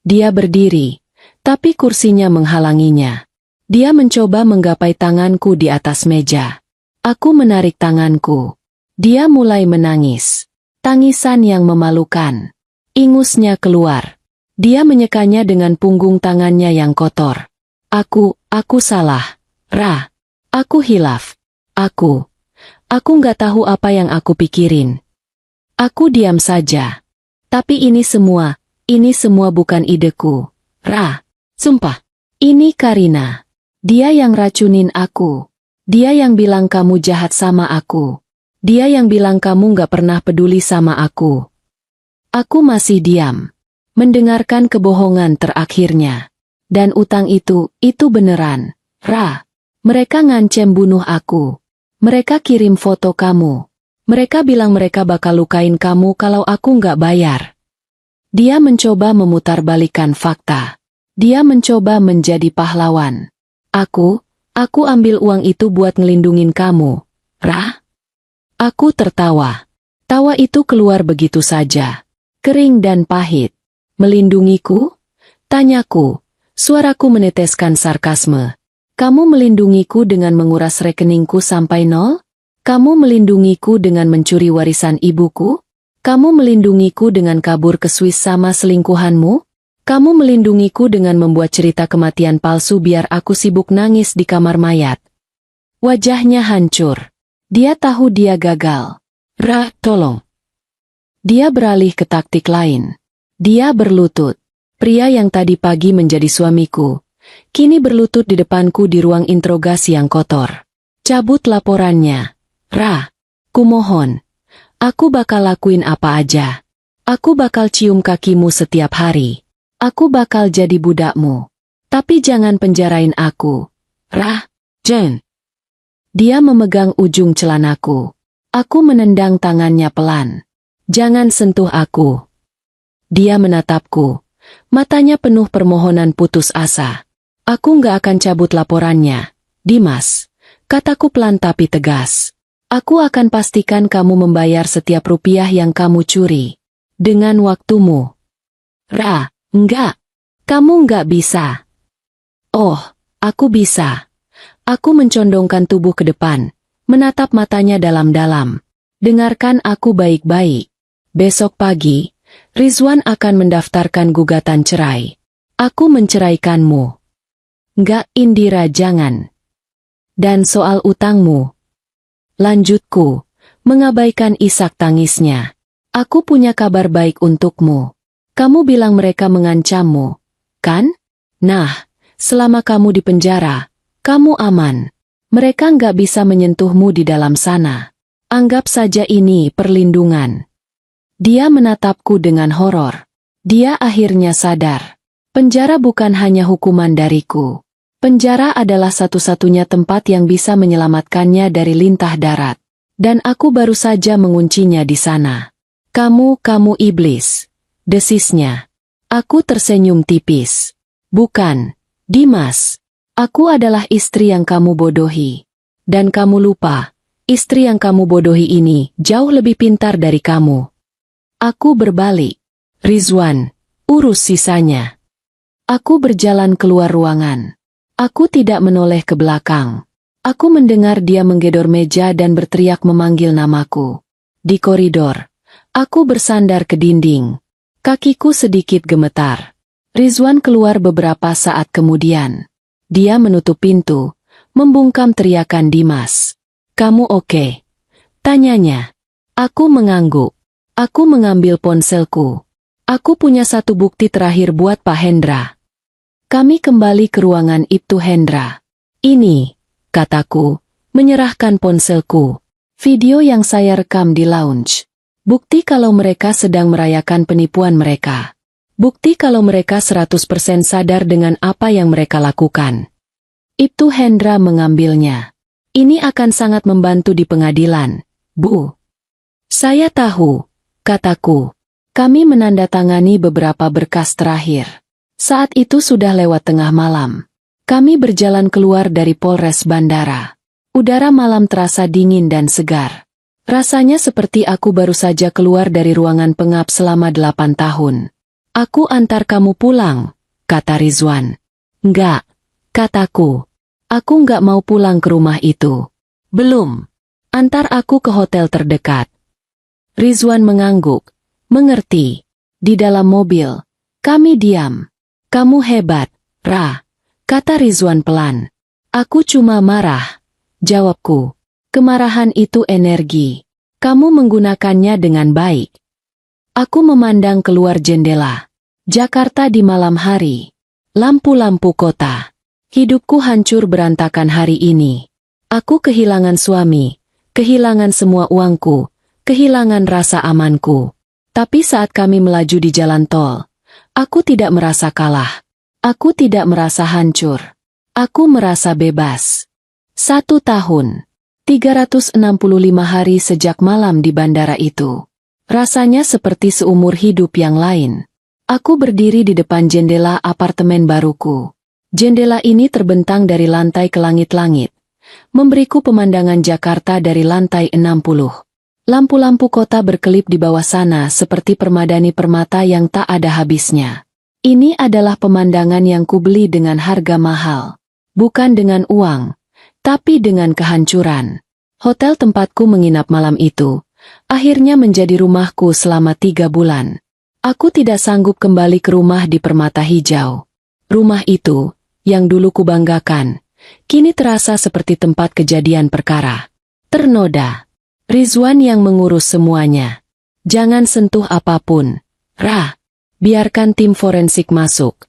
Dia berdiri. Tapi kursinya menghalanginya. Dia mencoba menggapai tanganku di atas meja. Aku menarik tanganku. Dia mulai menangis. Tangisan yang memalukan. Ingusnya keluar. Dia menyekanya dengan punggung tangannya yang kotor. Aku salah. Ra. Aku hilaf. Aku nggak tahu apa yang aku pikirin. Aku diam saja. Tapi ini semua bukan ideku. Ra. Sumpah. Ini Karina. Dia yang racunin aku. Dia yang bilang kamu jahat sama aku. Dia yang bilang kamu nggak pernah peduli sama aku. Aku masih diam. Mendengarkan kebohongan terakhirnya. Dan utang itu beneran. Ra. Mereka ngancem bunuh aku. Mereka kirim foto kamu. Mereka bilang mereka bakal lukain kamu kalau aku nggak bayar. Dia mencoba memutarbalikkan fakta. Dia mencoba menjadi pahlawan. Aku ambil uang itu buat ngelindungin kamu, Ra. Aku tertawa. Tawa itu keluar begitu saja. Kering dan pahit. Melindungiku? Tanyaku. Suaraku meneteskan sarkasme. Kamu melindungiku dengan menguras rekeningku sampai nol? Kamu melindungiku dengan mencuri warisan ibuku? Kamu melindungiku dengan kabur ke Swiss sama selingkuhanmu? Kamu melindungiku dengan membuat cerita kematian palsu biar aku sibuk nangis di kamar mayat. Wajahnya hancur. Dia tahu dia gagal. Ra, tolong. Dia beralih ke taktik lain. Dia berlutut. Pria yang tadi pagi menjadi suamiku, kini berlutut di depanku di ruang interogasi yang kotor. Cabut laporannya. Ra, kumohon. Aku bakal lakuin apa aja. Aku bakal cium kakimu setiap hari. Aku bakal jadi budakmu. Tapi jangan penjarain aku. Ra, Jen. Dia memegang ujung celanaku. Aku menendang tangannya pelan. Jangan sentuh aku. Dia menatapku. Matanya penuh permohonan putus asa. Aku nggak akan cabut laporannya, Dimas. Kataku pelan tapi tegas. Aku akan pastikan kamu membayar setiap rupiah yang kamu curi. Dengan waktumu. Ra. Enggak. Kamu enggak bisa. Oh, aku bisa. Aku mencondongkan tubuh ke depan, menatap matanya dalam-dalam. Dengarkan aku baik-baik. Besok pagi, Rizwan akan mendaftarkan gugatan cerai. Aku menceraikanmu. Enggak, Indira, jangan. Dan soal utangmu. Lanjutku, mengabaikan isak tangisnya. Aku punya kabar baik untukmu. Kamu bilang mereka mengancammu, kan? Nah, selama kamu di penjara, kamu aman. Mereka nggak bisa menyentuhmu di dalam sana. Anggap saja ini perlindungan. Dia menatapku dengan horor. Dia akhirnya sadar. Penjara bukan hanya hukuman dariku. Penjara adalah satu-satunya tempat yang bisa menyelamatkannya dari lintah darat. Dan aku baru saja menguncinya di sana. Kamu iblis. Desisnya. Aku tersenyum tipis. Bukan, Dimas. Aku adalah istri yang kamu bodohi. Dan kamu lupa, istri yang kamu bodohi ini jauh lebih pintar dari kamu. Aku berbalik. Rizwan, urus sisanya. Aku berjalan keluar ruangan. Aku tidak menoleh ke belakang. Aku mendengar dia menggedor meja dan berteriak memanggil namaku. Di koridor, aku bersandar ke dinding. Kakiku sedikit gemetar. Rizwan keluar beberapa saat kemudian. Dia menutup pintu, membungkam teriakan Dimas. Kamu oke? Tanyanya. Aku mengangguk. Aku mengambil ponselku. Aku punya satu bukti terakhir buat Pak Hendra. Kami kembali ke ruangan Ibtu Hendra. Ini, kataku, menyerahkan ponselku. Video yang saya rekam di lounge. Bukti kalau mereka sedang merayakan penipuan mereka. Bukti kalau mereka 100% sadar dengan apa yang mereka lakukan. Ibtu Hendra mengambilnya. Ini akan sangat membantu di pengadilan, Bu. Saya tahu, kataku. Kami menandatangani beberapa berkas terakhir. Saat itu sudah lewat tengah malam. Kami berjalan keluar dari Polres Bandara. Udara malam terasa dingin dan segar. Rasanya seperti aku baru saja keluar dari ruangan pengap selama 8 tahun. Aku antar kamu pulang, kata Rizwan. Enggak, kataku. Aku enggak mau pulang ke rumah itu. Belum. Antar aku ke hotel terdekat. Rizwan mengangguk. Mengerti. Di dalam mobil. Kami diam. Kamu hebat, Ra, kata Rizwan pelan. Aku cuma marah. Jawabku. Kemarahan itu energi. Kamu menggunakannya dengan baik. Aku memandang keluar jendela. Jakarta di malam hari. Lampu-lampu kota. Hidupku hancur berantakan hari ini. Aku kehilangan suami, kehilangan semua uangku, kehilangan rasa amanku. Tapi saat kami melaju di jalan tol, aku tidak merasa kalah. Aku tidak merasa hancur. Aku merasa bebas. 1 tahun. 365 hari sejak malam di bandara itu. Rasanya seperti seumur hidup yang lain. Aku berdiri di depan jendela apartemen baruku. Jendela ini terbentang dari lantai ke langit-langit, memberiku pemandangan Jakarta dari lantai 60. Lampu-lampu kota berkelip di bawah sana seperti permadani permata yang tak ada habisnya. Ini adalah pemandangan yang kubeli dengan harga mahal. Bukan dengan uang, tapi dengan kehancuran. Hotel tempatku menginap malam itu akhirnya menjadi rumahku selama 3 bulan. Aku tidak sanggup kembali ke rumah di Permata Hijau. Rumah itu, yang dulu kubanggakan, kini terasa seperti tempat kejadian perkara. Ternoda. Rizwan yang mengurus semuanya. Jangan sentuh apapun. Ra, biarkan tim forensik masuk.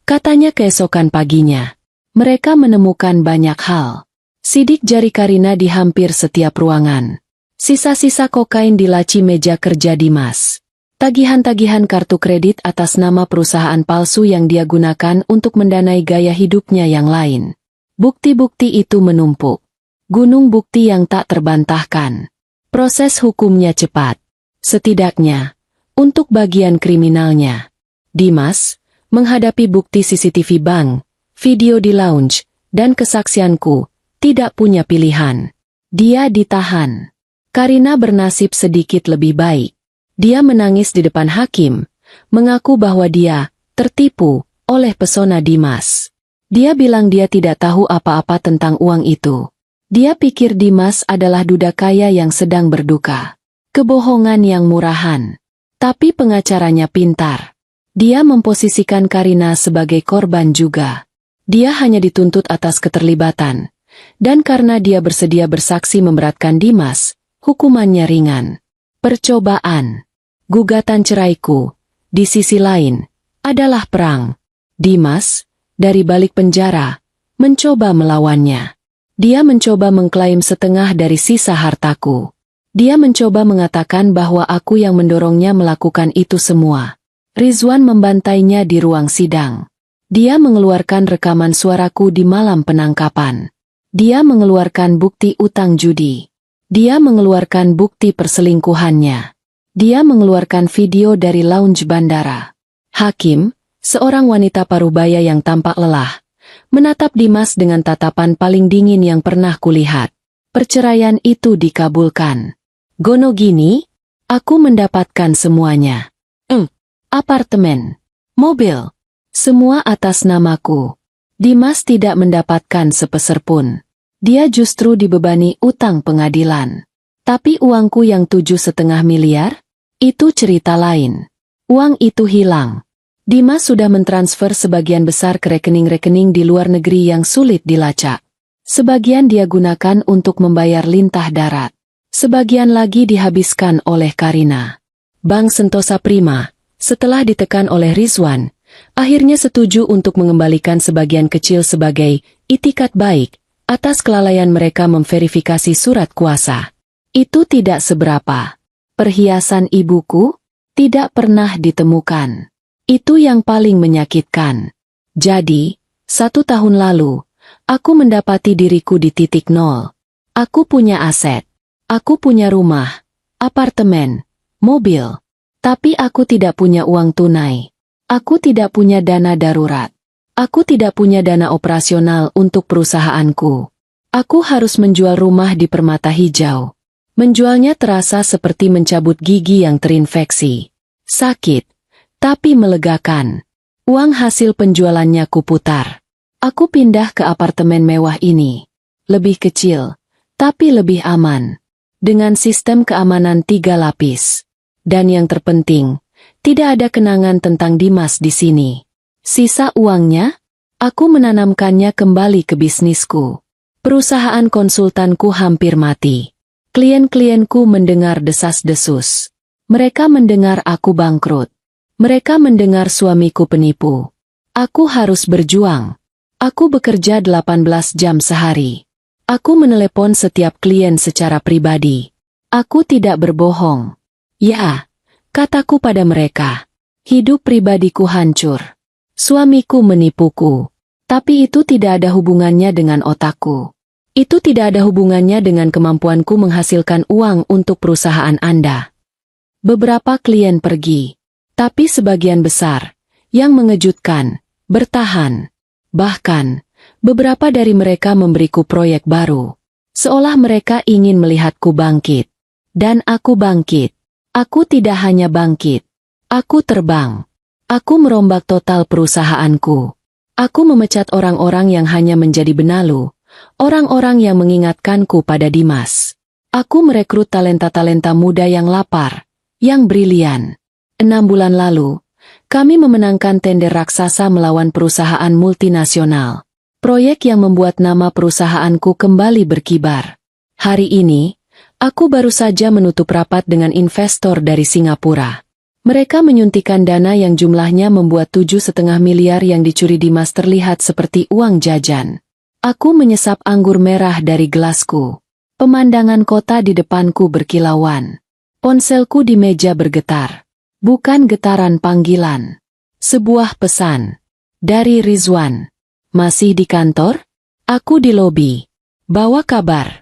Katanya keesokan paginya. Mereka menemukan banyak hal. Sidik jari Karina di hampir setiap ruangan. Sisa-sisa kokain di laci meja kerja Dimas. Tagihan-tagihan kartu kredit atas nama perusahaan palsu yang dia gunakan untuk mendanai gaya hidupnya yang lain. Bukti-bukti itu menumpuk. Gunung bukti yang tak terbantahkan. Proses hukumnya cepat. Setidaknya, untuk bagian kriminalnya. Dimas, menghadapi bukti CCTV bank, video di lounge, dan kesaksianku, tidak punya pilihan. Dia ditahan. Karina bernasib sedikit lebih baik. Dia menangis di depan hakim, mengaku bahwa dia tertipu oleh pesona Dimas. Dia bilang dia tidak tahu apa-apa tentang uang itu. Dia pikir Dimas adalah duda kaya yang sedang berduka. Kebohongan yang murahan. Tapi pengacaranya pintar. Dia memposisikan Karina sebagai korban juga. Dia hanya dituntut atas keterlibatan. Dan karena dia bersedia bersaksi memberatkan Dimas, hukumannya ringan. Percobaan. Gugatan ceraiku, di sisi lain, adalah perang. Dimas, dari balik penjara, mencoba melawannya. Dia mencoba mengklaim setengah dari sisa hartaku. Dia mencoba mengatakan bahwa aku yang mendorongnya melakukan itu semua. Rizwan membantainya di ruang sidang. Dia mengeluarkan rekaman suaraku di malam penangkapan. Dia mengeluarkan bukti utang judi. Dia mengeluarkan bukti perselingkuhannya. Dia mengeluarkan video dari lounge bandara. Hakim, seorang wanita parubaya yang tampak lelah, menatap Dimas dengan tatapan paling dingin yang pernah kulihat. Perceraian itu dikabulkan. Gono gini, aku mendapatkan semuanya. Apartemen, mobil, semua atas namaku. Dimas tidak mendapatkan sepeser pun. Dia justru dibebani utang pengadilan. Tapi uangku yang 7,5 miliar? Itu cerita lain. Uang itu hilang. Dimas sudah mentransfer sebagian besar ke rekening-rekening di luar negeri yang sulit dilacak. Sebagian dia gunakan untuk membayar lintah darat. Sebagian lagi dihabiskan oleh Karina. Bank Sentosa Prima, setelah ditekan oleh Rizwan, akhirnya setuju untuk mengembalikan sebagian kecil sebagai itikat baik atas kelalaian mereka memverifikasi surat kuasa. Itu tidak seberapa. Perhiasan ibuku tidak pernah ditemukan. Itu yang paling menyakitkan. Jadi, 1 tahun lalu, aku mendapati diriku di titik nol. Aku punya aset. Aku punya rumah, apartemen, mobil. Tapi aku tidak punya uang tunai. Aku tidak punya dana darurat. Aku tidak punya dana operasional untuk perusahaanku. Aku harus menjual rumah di Permata Hijau. Menjualnya terasa seperti mencabut gigi yang terinfeksi. Sakit, tapi melegakan. Uang hasil penjualannya kuputar. Aku pindah ke apartemen mewah ini. Lebih kecil, tapi lebih aman. Dengan sistem keamanan 3 lapis. Dan yang terpenting, tidak ada kenangan tentang Dimas di sini. Sisa uangnya, aku menanamkannya kembali ke bisnisku. Perusahaan konsultanku hampir mati. Klien-klienku mendengar desas-desus. Mereka mendengar aku bangkrut. Mereka mendengar suamiku penipu. Aku harus berjuang. Aku bekerja 18 jam sehari. Aku menelepon setiap klien secara pribadi. Aku tidak berbohong. Ya, kataku pada mereka. Hidup pribadiku hancur. Suamiku menipuku. Tapi itu tidak ada hubungannya dengan otakku. Itu tidak ada hubungannya dengan kemampuanku menghasilkan uang untuk perusahaan Anda. Beberapa klien pergi. Tapi sebagian besar, yang mengejutkan, bertahan. Bahkan, beberapa dari mereka memberiku proyek baru. Seolah mereka ingin melihatku bangkit. Dan aku bangkit. Aku tidak hanya bangkit. Aku terbang. Aku merombak total perusahaanku. Aku memecat orang-orang yang hanya menjadi benalu. Orang-orang yang mengingatkanku pada Dimas. Aku merekrut talenta-talenta muda yang lapar, yang brilian. 6 bulan lalu, kami memenangkan tender raksasa melawan perusahaan multinasional. Proyek yang membuat nama perusahaanku kembali berkibar. Hari ini, aku baru saja menutup rapat dengan investor dari Singapura. Mereka menyuntikkan dana yang jumlahnya membuat 7,5 miliar yang dicuri Dimas terlihat seperti uang jajan. Aku menyesap anggur merah dari gelasku. Pemandangan kota di depanku berkilauan. Ponselku di meja bergetar. Bukan getaran panggilan. Sebuah pesan. Dari Rizwan. Masih di kantor? Aku di lobi. Bawa kabar.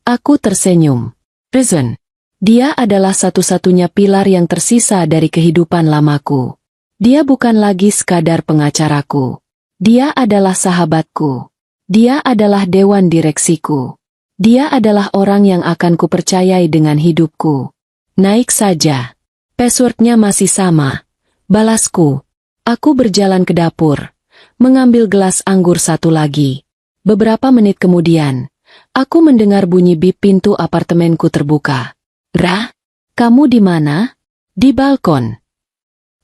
Aku tersenyum. Rizwan. Dia adalah satu-satunya pilar yang tersisa dari kehidupan lamaku. Dia bukan lagi sekadar pengacaraku. Dia adalah sahabatku. Dia adalah dewan direksiku. Dia adalah orang yang akan kupercayai dengan hidupku. Naik saja. Passwordnya masih sama. Balasku. Aku berjalan ke dapur. Mengambil gelas anggur satu lagi. Beberapa menit kemudian, aku mendengar bunyi bip pintu apartemenku terbuka. Ra, kamu di mana? Di balkon.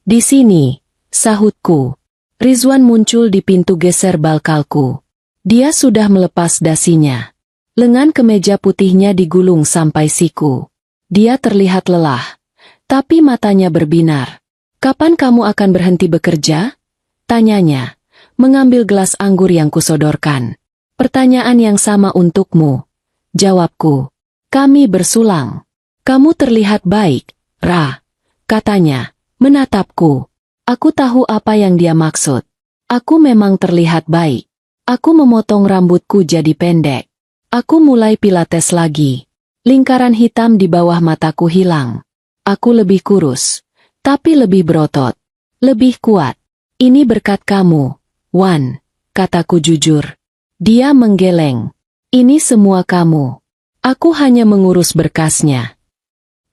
Di sini, sahutku. Rizwan muncul di pintu geser balkalku. Dia sudah melepas dasinya. Lengan kemeja putihnya digulung sampai siku. Dia terlihat lelah. Tapi matanya berbinar. Kapan kamu akan berhenti bekerja? Tanyanya, mengambil gelas anggur yang kusodorkan. Pertanyaan yang sama untukmu. Jawabku. Kami bersulang. Kamu terlihat baik, Ra. Katanya, menatapku. Aku tahu apa yang dia maksud. Aku memang terlihat baik. Aku memotong rambutku jadi pendek. Aku mulai pilates lagi. Lingkaran hitam di bawah mataku hilang. Aku lebih kurus, tapi lebih berotot, lebih kuat. Ini berkat kamu, Wan, kataku jujur. Dia menggeleng. Ini semua kamu. Aku hanya mengurus berkasnya.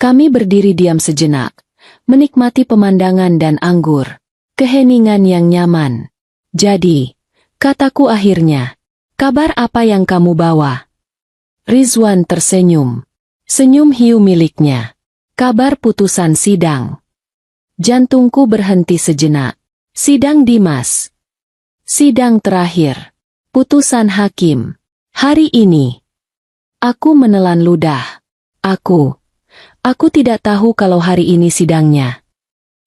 Kami berdiri diam sejenak, menikmati pemandangan dan anggur. Keheningan yang nyaman. Jadi, kataku akhirnya, kabar apa yang kamu bawa? Rizwan tersenyum. Senyum hiu miliknya. Kabar putusan sidang. Jantungku berhenti sejenak. Sidang Dimas. Sidang terakhir. Putusan hakim. Hari ini. Aku menelan ludah. Aku tidak tahu kalau hari ini sidangnya.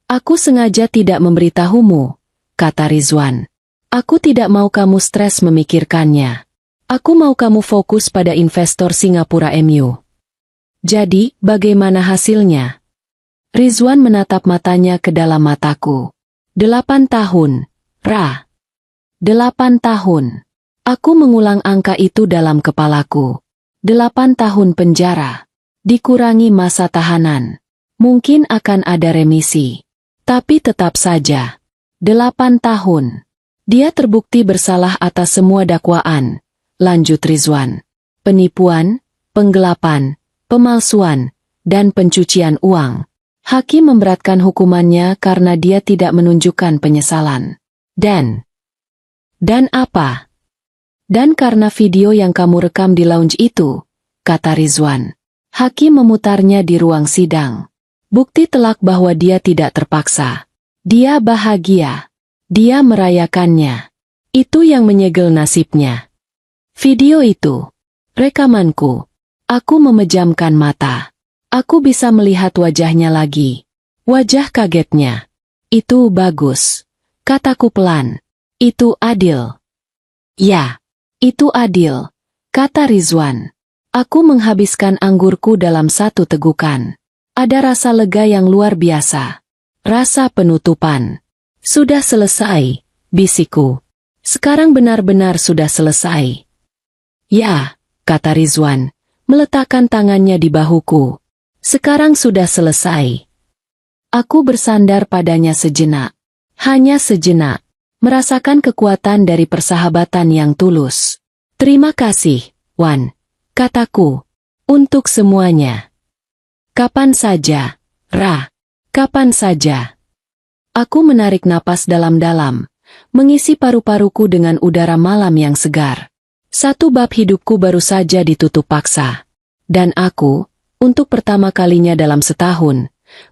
Aku sengaja tidak memberitahumu, kata Rizwan. Aku tidak mau kamu stres memikirkannya. Aku mau kamu fokus pada investor Singapura MU. Jadi, bagaimana hasilnya? Rizwan menatap matanya ke dalam mataku. 8 tahun, Ra. 8 tahun. Aku mengulang angka itu dalam kepalaku. 8 tahun penjara. Dikurangi masa tahanan. Mungkin akan ada remisi. Tapi tetap saja. 8 tahun. Dia terbukti bersalah atas semua dakwaan. Lanjut Rizwan. Penipuan, penggelapan, pemalsuan, dan pencucian uang. Hakim memberatkan hukumannya karena dia tidak menunjukkan penyesalan. Dan apa? Dan karena video yang kamu rekam di lounge itu, kata Rizwan. Hakim memutarnya di ruang sidang. Bukti telak bahwa dia tidak terpaksa. Dia bahagia. Dia merayakannya. Itu yang menyegel nasibnya. Video itu. Rekamanku. Aku memejamkan mata. Aku bisa melihat wajahnya lagi. Wajah kagetnya. Itu bagus. Kataku pelan. Itu adil. Ya, itu adil. Kata Rizwan. Aku menghabiskan anggurku dalam satu tegukan. Ada rasa lega yang luar biasa. Rasa penutupan. Sudah selesai, bisikku. Sekarang benar-benar sudah selesai. Ya, kata Rizwan, meletakkan tangannya di bahuku. Sekarang sudah selesai. Aku bersandar padanya sejenak. Hanya sejenak. Merasakan kekuatan dari persahabatan yang tulus. Terima kasih, Wan. Kataku. Untuk semuanya. Kapan saja, Ra. Kapan saja. Aku menarik napas dalam-dalam. Mengisi paru-paruku dengan udara malam yang segar. Satu bab hidupku baru saja ditutup paksa. Dan aku, untuk pertama kalinya dalam setahun,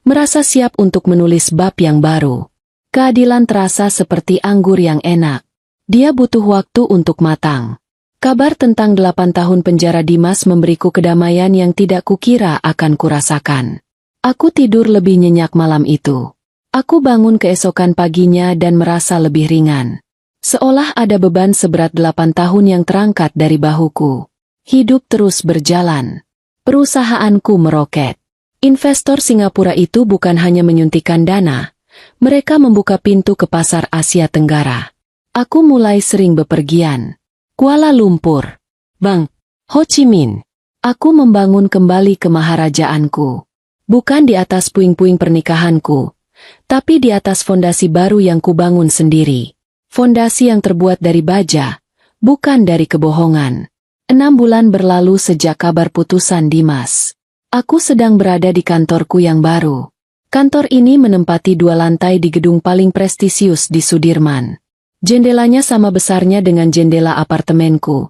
merasa siap untuk menulis bab yang baru. Keadilan terasa seperti anggur yang enak. Dia butuh waktu untuk matang. Kabar tentang 8 tahun penjara Dimas memberiku kedamaian yang tidak kukira akan kurasakan. Aku tidur lebih nyenyak malam itu. Aku bangun keesokan paginya dan merasa lebih ringan. Seolah ada beban seberat 8 tahun yang terangkat dari bahuku. Hidup terus berjalan. Perusahaanku meroket. Investor Singapura itu bukan hanya menyuntikkan dana. Mereka membuka pintu ke pasar Asia Tenggara. Aku mulai sering bepergian. Kuala Lumpur, Bang, Ho Chi Minh. Aku membangun kembali kemaharajaanku. Bukan di atas puing-puing pernikahanku, tapi di atas fondasi baru yang kubangun sendiri. Fondasi yang terbuat dari baja, bukan dari kebohongan. 6 bulan berlalu sejak kabar putusan Dimas. Aku sedang berada di kantorku yang baru. Kantor ini menempati 2 lantai di gedung paling prestisius di Sudirman. Jendelanya sama besarnya dengan jendela apartemenku.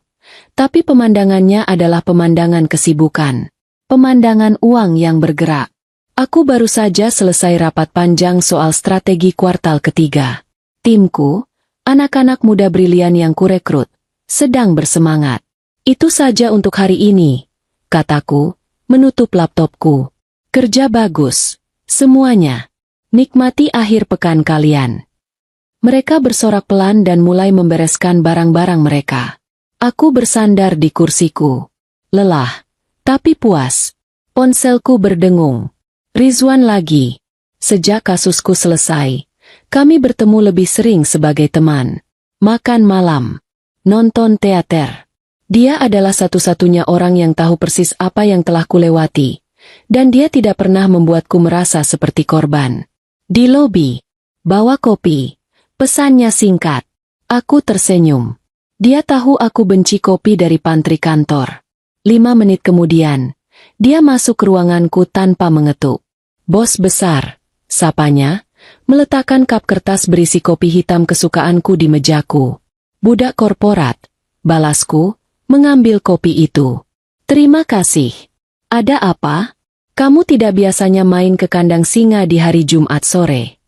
Tapi pemandangannya adalah pemandangan kesibukan. Pemandangan uang yang bergerak. Aku baru saja selesai rapat panjang soal strategi kuartal ketiga. Timku, anak-anak muda brilian yang kurekrut, sedang bersemangat. Itu saja untuk hari ini, kataku, menutup laptopku. Kerja bagus. Semuanya. Nikmati akhir pekan kalian. Mereka bersorak pelan dan mulai membereskan barang-barang mereka. Aku bersandar di kursiku. Lelah, tapi puas. Ponselku berdengung. Rizwan lagi. Sejak kasusku selesai, kami bertemu lebih sering sebagai teman. Makan malam. Nonton teater. Dia adalah satu-satunya orang yang tahu persis apa yang telah kulewati. Dan dia tidak pernah membuatku merasa seperti korban. Di lobi, bawa kopi. Pesannya singkat. Aku tersenyum. Dia tahu aku benci kopi dari pantry kantor. 5 menit kemudian, dia masuk ke ruanganku tanpa mengetuk. Bos besar, sapanya, meletakkan kap kertas berisi kopi hitam kesukaanku di mejaku. Budak korporat, balasku, mengambil kopi itu. Terima kasih. Ada apa? Kamu tidak biasanya main ke kandang singa di hari Jumat sore.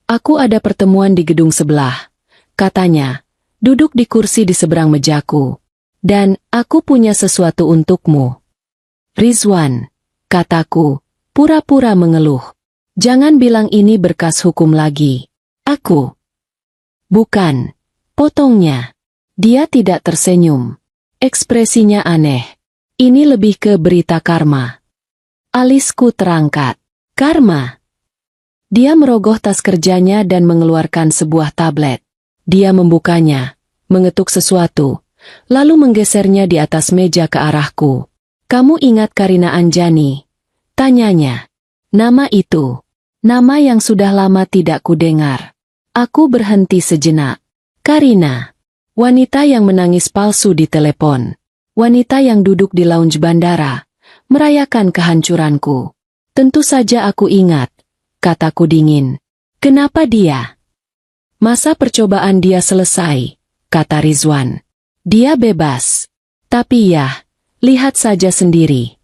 Aku ada pertemuan di gedung sebelah, katanya, duduk di kursi di seberang mejaku. Dan, aku punya sesuatu untukmu. Rizwan, kataku, pura-pura mengeluh. Jangan bilang ini berkas hukum lagi. Aku. Bukan. Potongnya. Dia tidak tersenyum. Ekspresinya aneh. Ini lebih ke berita karma. Alisku terangkat. Karma. Dia merogoh tas kerjanya dan mengeluarkan sebuah tablet. Dia membukanya, mengetuk sesuatu, lalu menggesernya di atas meja ke arahku. Kamu ingat Karina Anjani? Tanyanya. Nama itu. Nama yang sudah lama tidak kudengar. Aku berhenti sejenak. Karina. Wanita yang menangis palsu di telepon. Wanita yang duduk di lounge bandara. Merayakan kehancuranku. Tentu saja aku ingat. Kataku dingin. Kenapa dia? Masa percobaan dia selesai, kata Rizwan. Dia bebas. Tapi ya, lihat saja sendiri.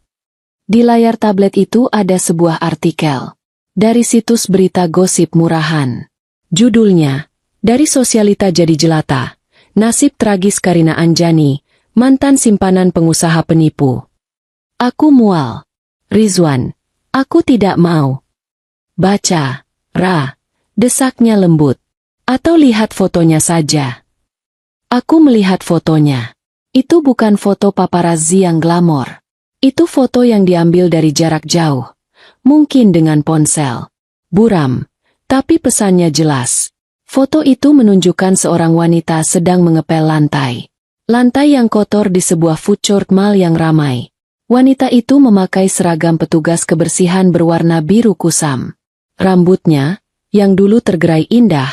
Di layar tablet itu ada sebuah artikel. Dari situs berita gosip murahan. Judulnya, dari sosialita jadi jelata. Nasib tragis Karina Anjani, mantan simpanan pengusaha penipu. Aku mual. Rizwan, aku tidak mau. Baca, Ra, desaknya lembut. Atau lihat fotonya saja. Aku melihat fotonya. Itu bukan foto paparazzi yang glamor. Itu foto yang diambil dari jarak jauh. Mungkin dengan ponsel. Buram. Tapi pesannya jelas. Foto itu menunjukkan seorang wanita sedang mengepel lantai. Lantai yang kotor di sebuah food court mall yang ramai. Wanita itu memakai seragam petugas kebersihan berwarna biru kusam. Rambutnya, yang dulu tergerai indah,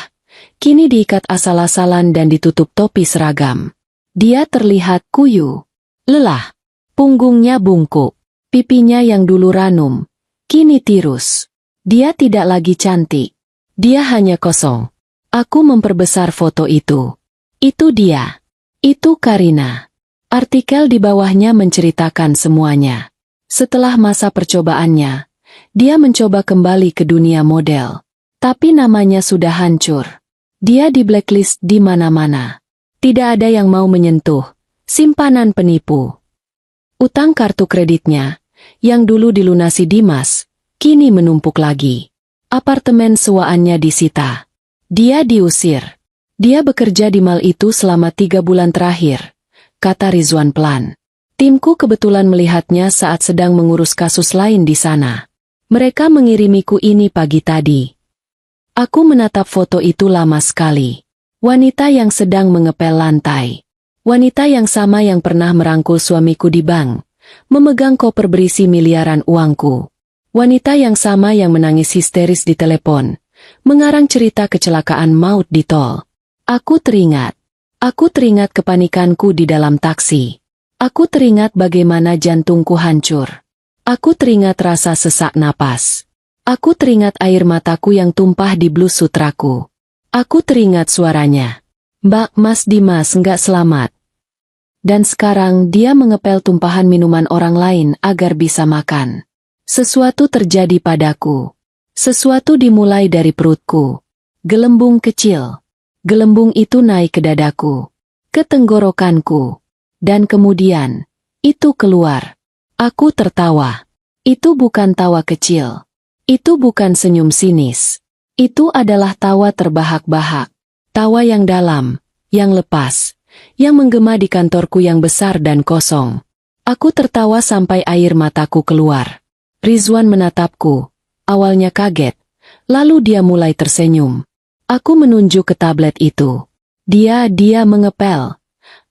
kini diikat asal-asalan dan ditutup topi seragam. Dia terlihat kuyu, lelah, punggungnya bungkuk, pipinya yang dulu ranum, kini tirus. Dia tidak lagi cantik. Dia hanya kosong. Aku memperbesar foto itu. Itu dia. Itu Karina. Artikel di bawahnya menceritakan semuanya. Setelah masa percobaannya, dia mencoba kembali ke dunia model. Tapi namanya sudah hancur. Dia di blacklist di mana-mana. Tidak ada yang mau menyentuh. Simpanan penipu. Utang kartu kreditnya, yang dulu dilunasi Dimas, kini menumpuk lagi. Apartemen sewaannya disita. Dia diusir. Dia bekerja di mal itu selama 3 bulan terakhir, kata Rizwan pelan. Timku kebetulan melihatnya saat sedang mengurus kasus lain di sana. Mereka mengirimiku ini pagi tadi. Aku menatap foto itu lama sekali. Wanita yang sedang mengepel lantai. Wanita yang sama yang pernah merangkul suamiku di bank, memegang koper berisi miliaran uangku. Wanita yang sama yang menangis histeris di telepon, mengarang cerita kecelakaan maut di tol. Aku teringat. Aku teringat kepanikanku di dalam taksi. Aku teringat bagaimana jantungku hancur. Aku teringat rasa sesak napas. Aku teringat air mataku yang tumpah di blus sutraku. Aku teringat suaranya. Mbak, Mas Dimas nggak selamat. Dan sekarang dia mengepel tumpahan minuman orang lain agar bisa makan. Sesuatu terjadi padaku. Sesuatu dimulai dari perutku. Gelembung kecil. Gelembung itu naik ke dadaku. Ke tenggorokanku. Dan kemudian, itu keluar. Aku tertawa. Itu bukan tawa kecil. Itu bukan senyum sinis. Itu adalah tawa terbahak-bahak. Tawa yang dalam, yang lepas, yang menggema di kantorku yang besar dan kosong. Aku tertawa sampai air mataku keluar. Rizwan menatapku, awalnya kaget, lalu dia mulai tersenyum. Aku menunjuk ke tablet itu. Dia mengepel.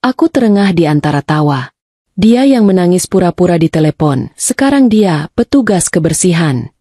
Aku terengah di antara tawa. Dia yang menangis pura-pura di telepon, sekarang dia petugas kebersihan.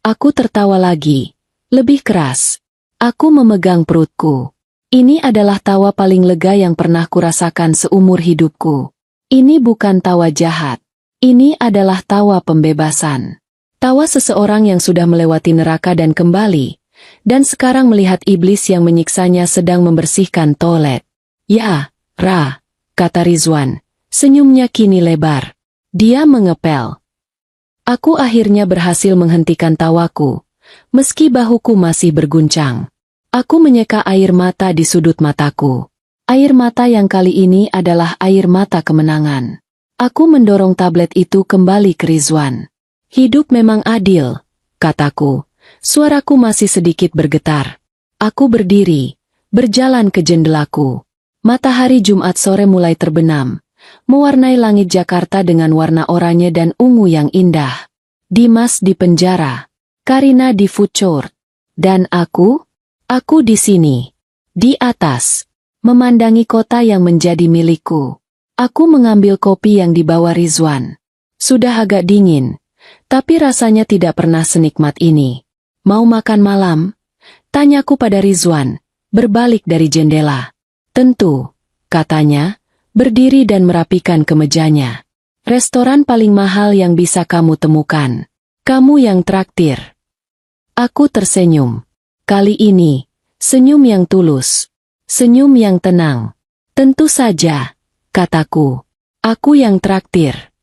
Aku tertawa lagi. Lebih keras. Aku memegang perutku. Ini adalah tawa paling lega yang pernah kurasakan seumur hidupku. Ini bukan tawa jahat. Ini adalah tawa pembebasan. Tawa seseorang yang sudah melewati neraka dan kembali, dan sekarang melihat iblis yang menyiksanya sedang membersihkan toilet. Ya, Ra, kata Rizwan. Senyumnya kini lebar. Dia mengepel. Aku akhirnya berhasil menghentikan tawaku. Meski bahuku masih berguncang. Aku menyeka air mata di sudut mataku. Air mata yang kali ini adalah air mata kemenangan. Aku mendorong tablet itu kembali ke Rizwan. Hidup memang adil, kataku. Suaraku masih sedikit bergetar. Aku berdiri, berjalan ke jendelaku. Matahari Jumat sore mulai terbenam, mewarnai langit Jakarta dengan warna oranye dan ungu yang indah. Dimas di penjara. Karina di food court. Dan aku di sini. Di atas. Memandangi kota yang menjadi milikku. Aku mengambil kopi yang dibawa Rizwan. Sudah agak dingin. Tapi rasanya tidak pernah senikmat ini. Mau makan malam? Tanyaku pada Rizwan. Berbalik dari jendela. Tentu, katanya. Berdiri dan merapikan kemejanya. Restoran paling mahal yang bisa kamu temukan. Kamu yang traktir. Aku tersenyum. Kali ini, senyum yang tulus. Senyum yang tenang. Tentu saja, kataku. Aku yang traktir.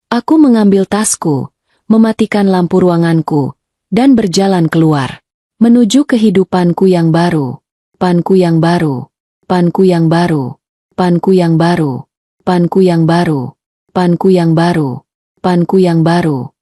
Aku mengambil tasku, mematikan lampu ruanganku, dan berjalan keluar. Menuju kehidupanku yang baru. Panku yang baru. Panku yang baru. Panku yang baru. Panku yang baru. Panku yang baru. Panku yang baru.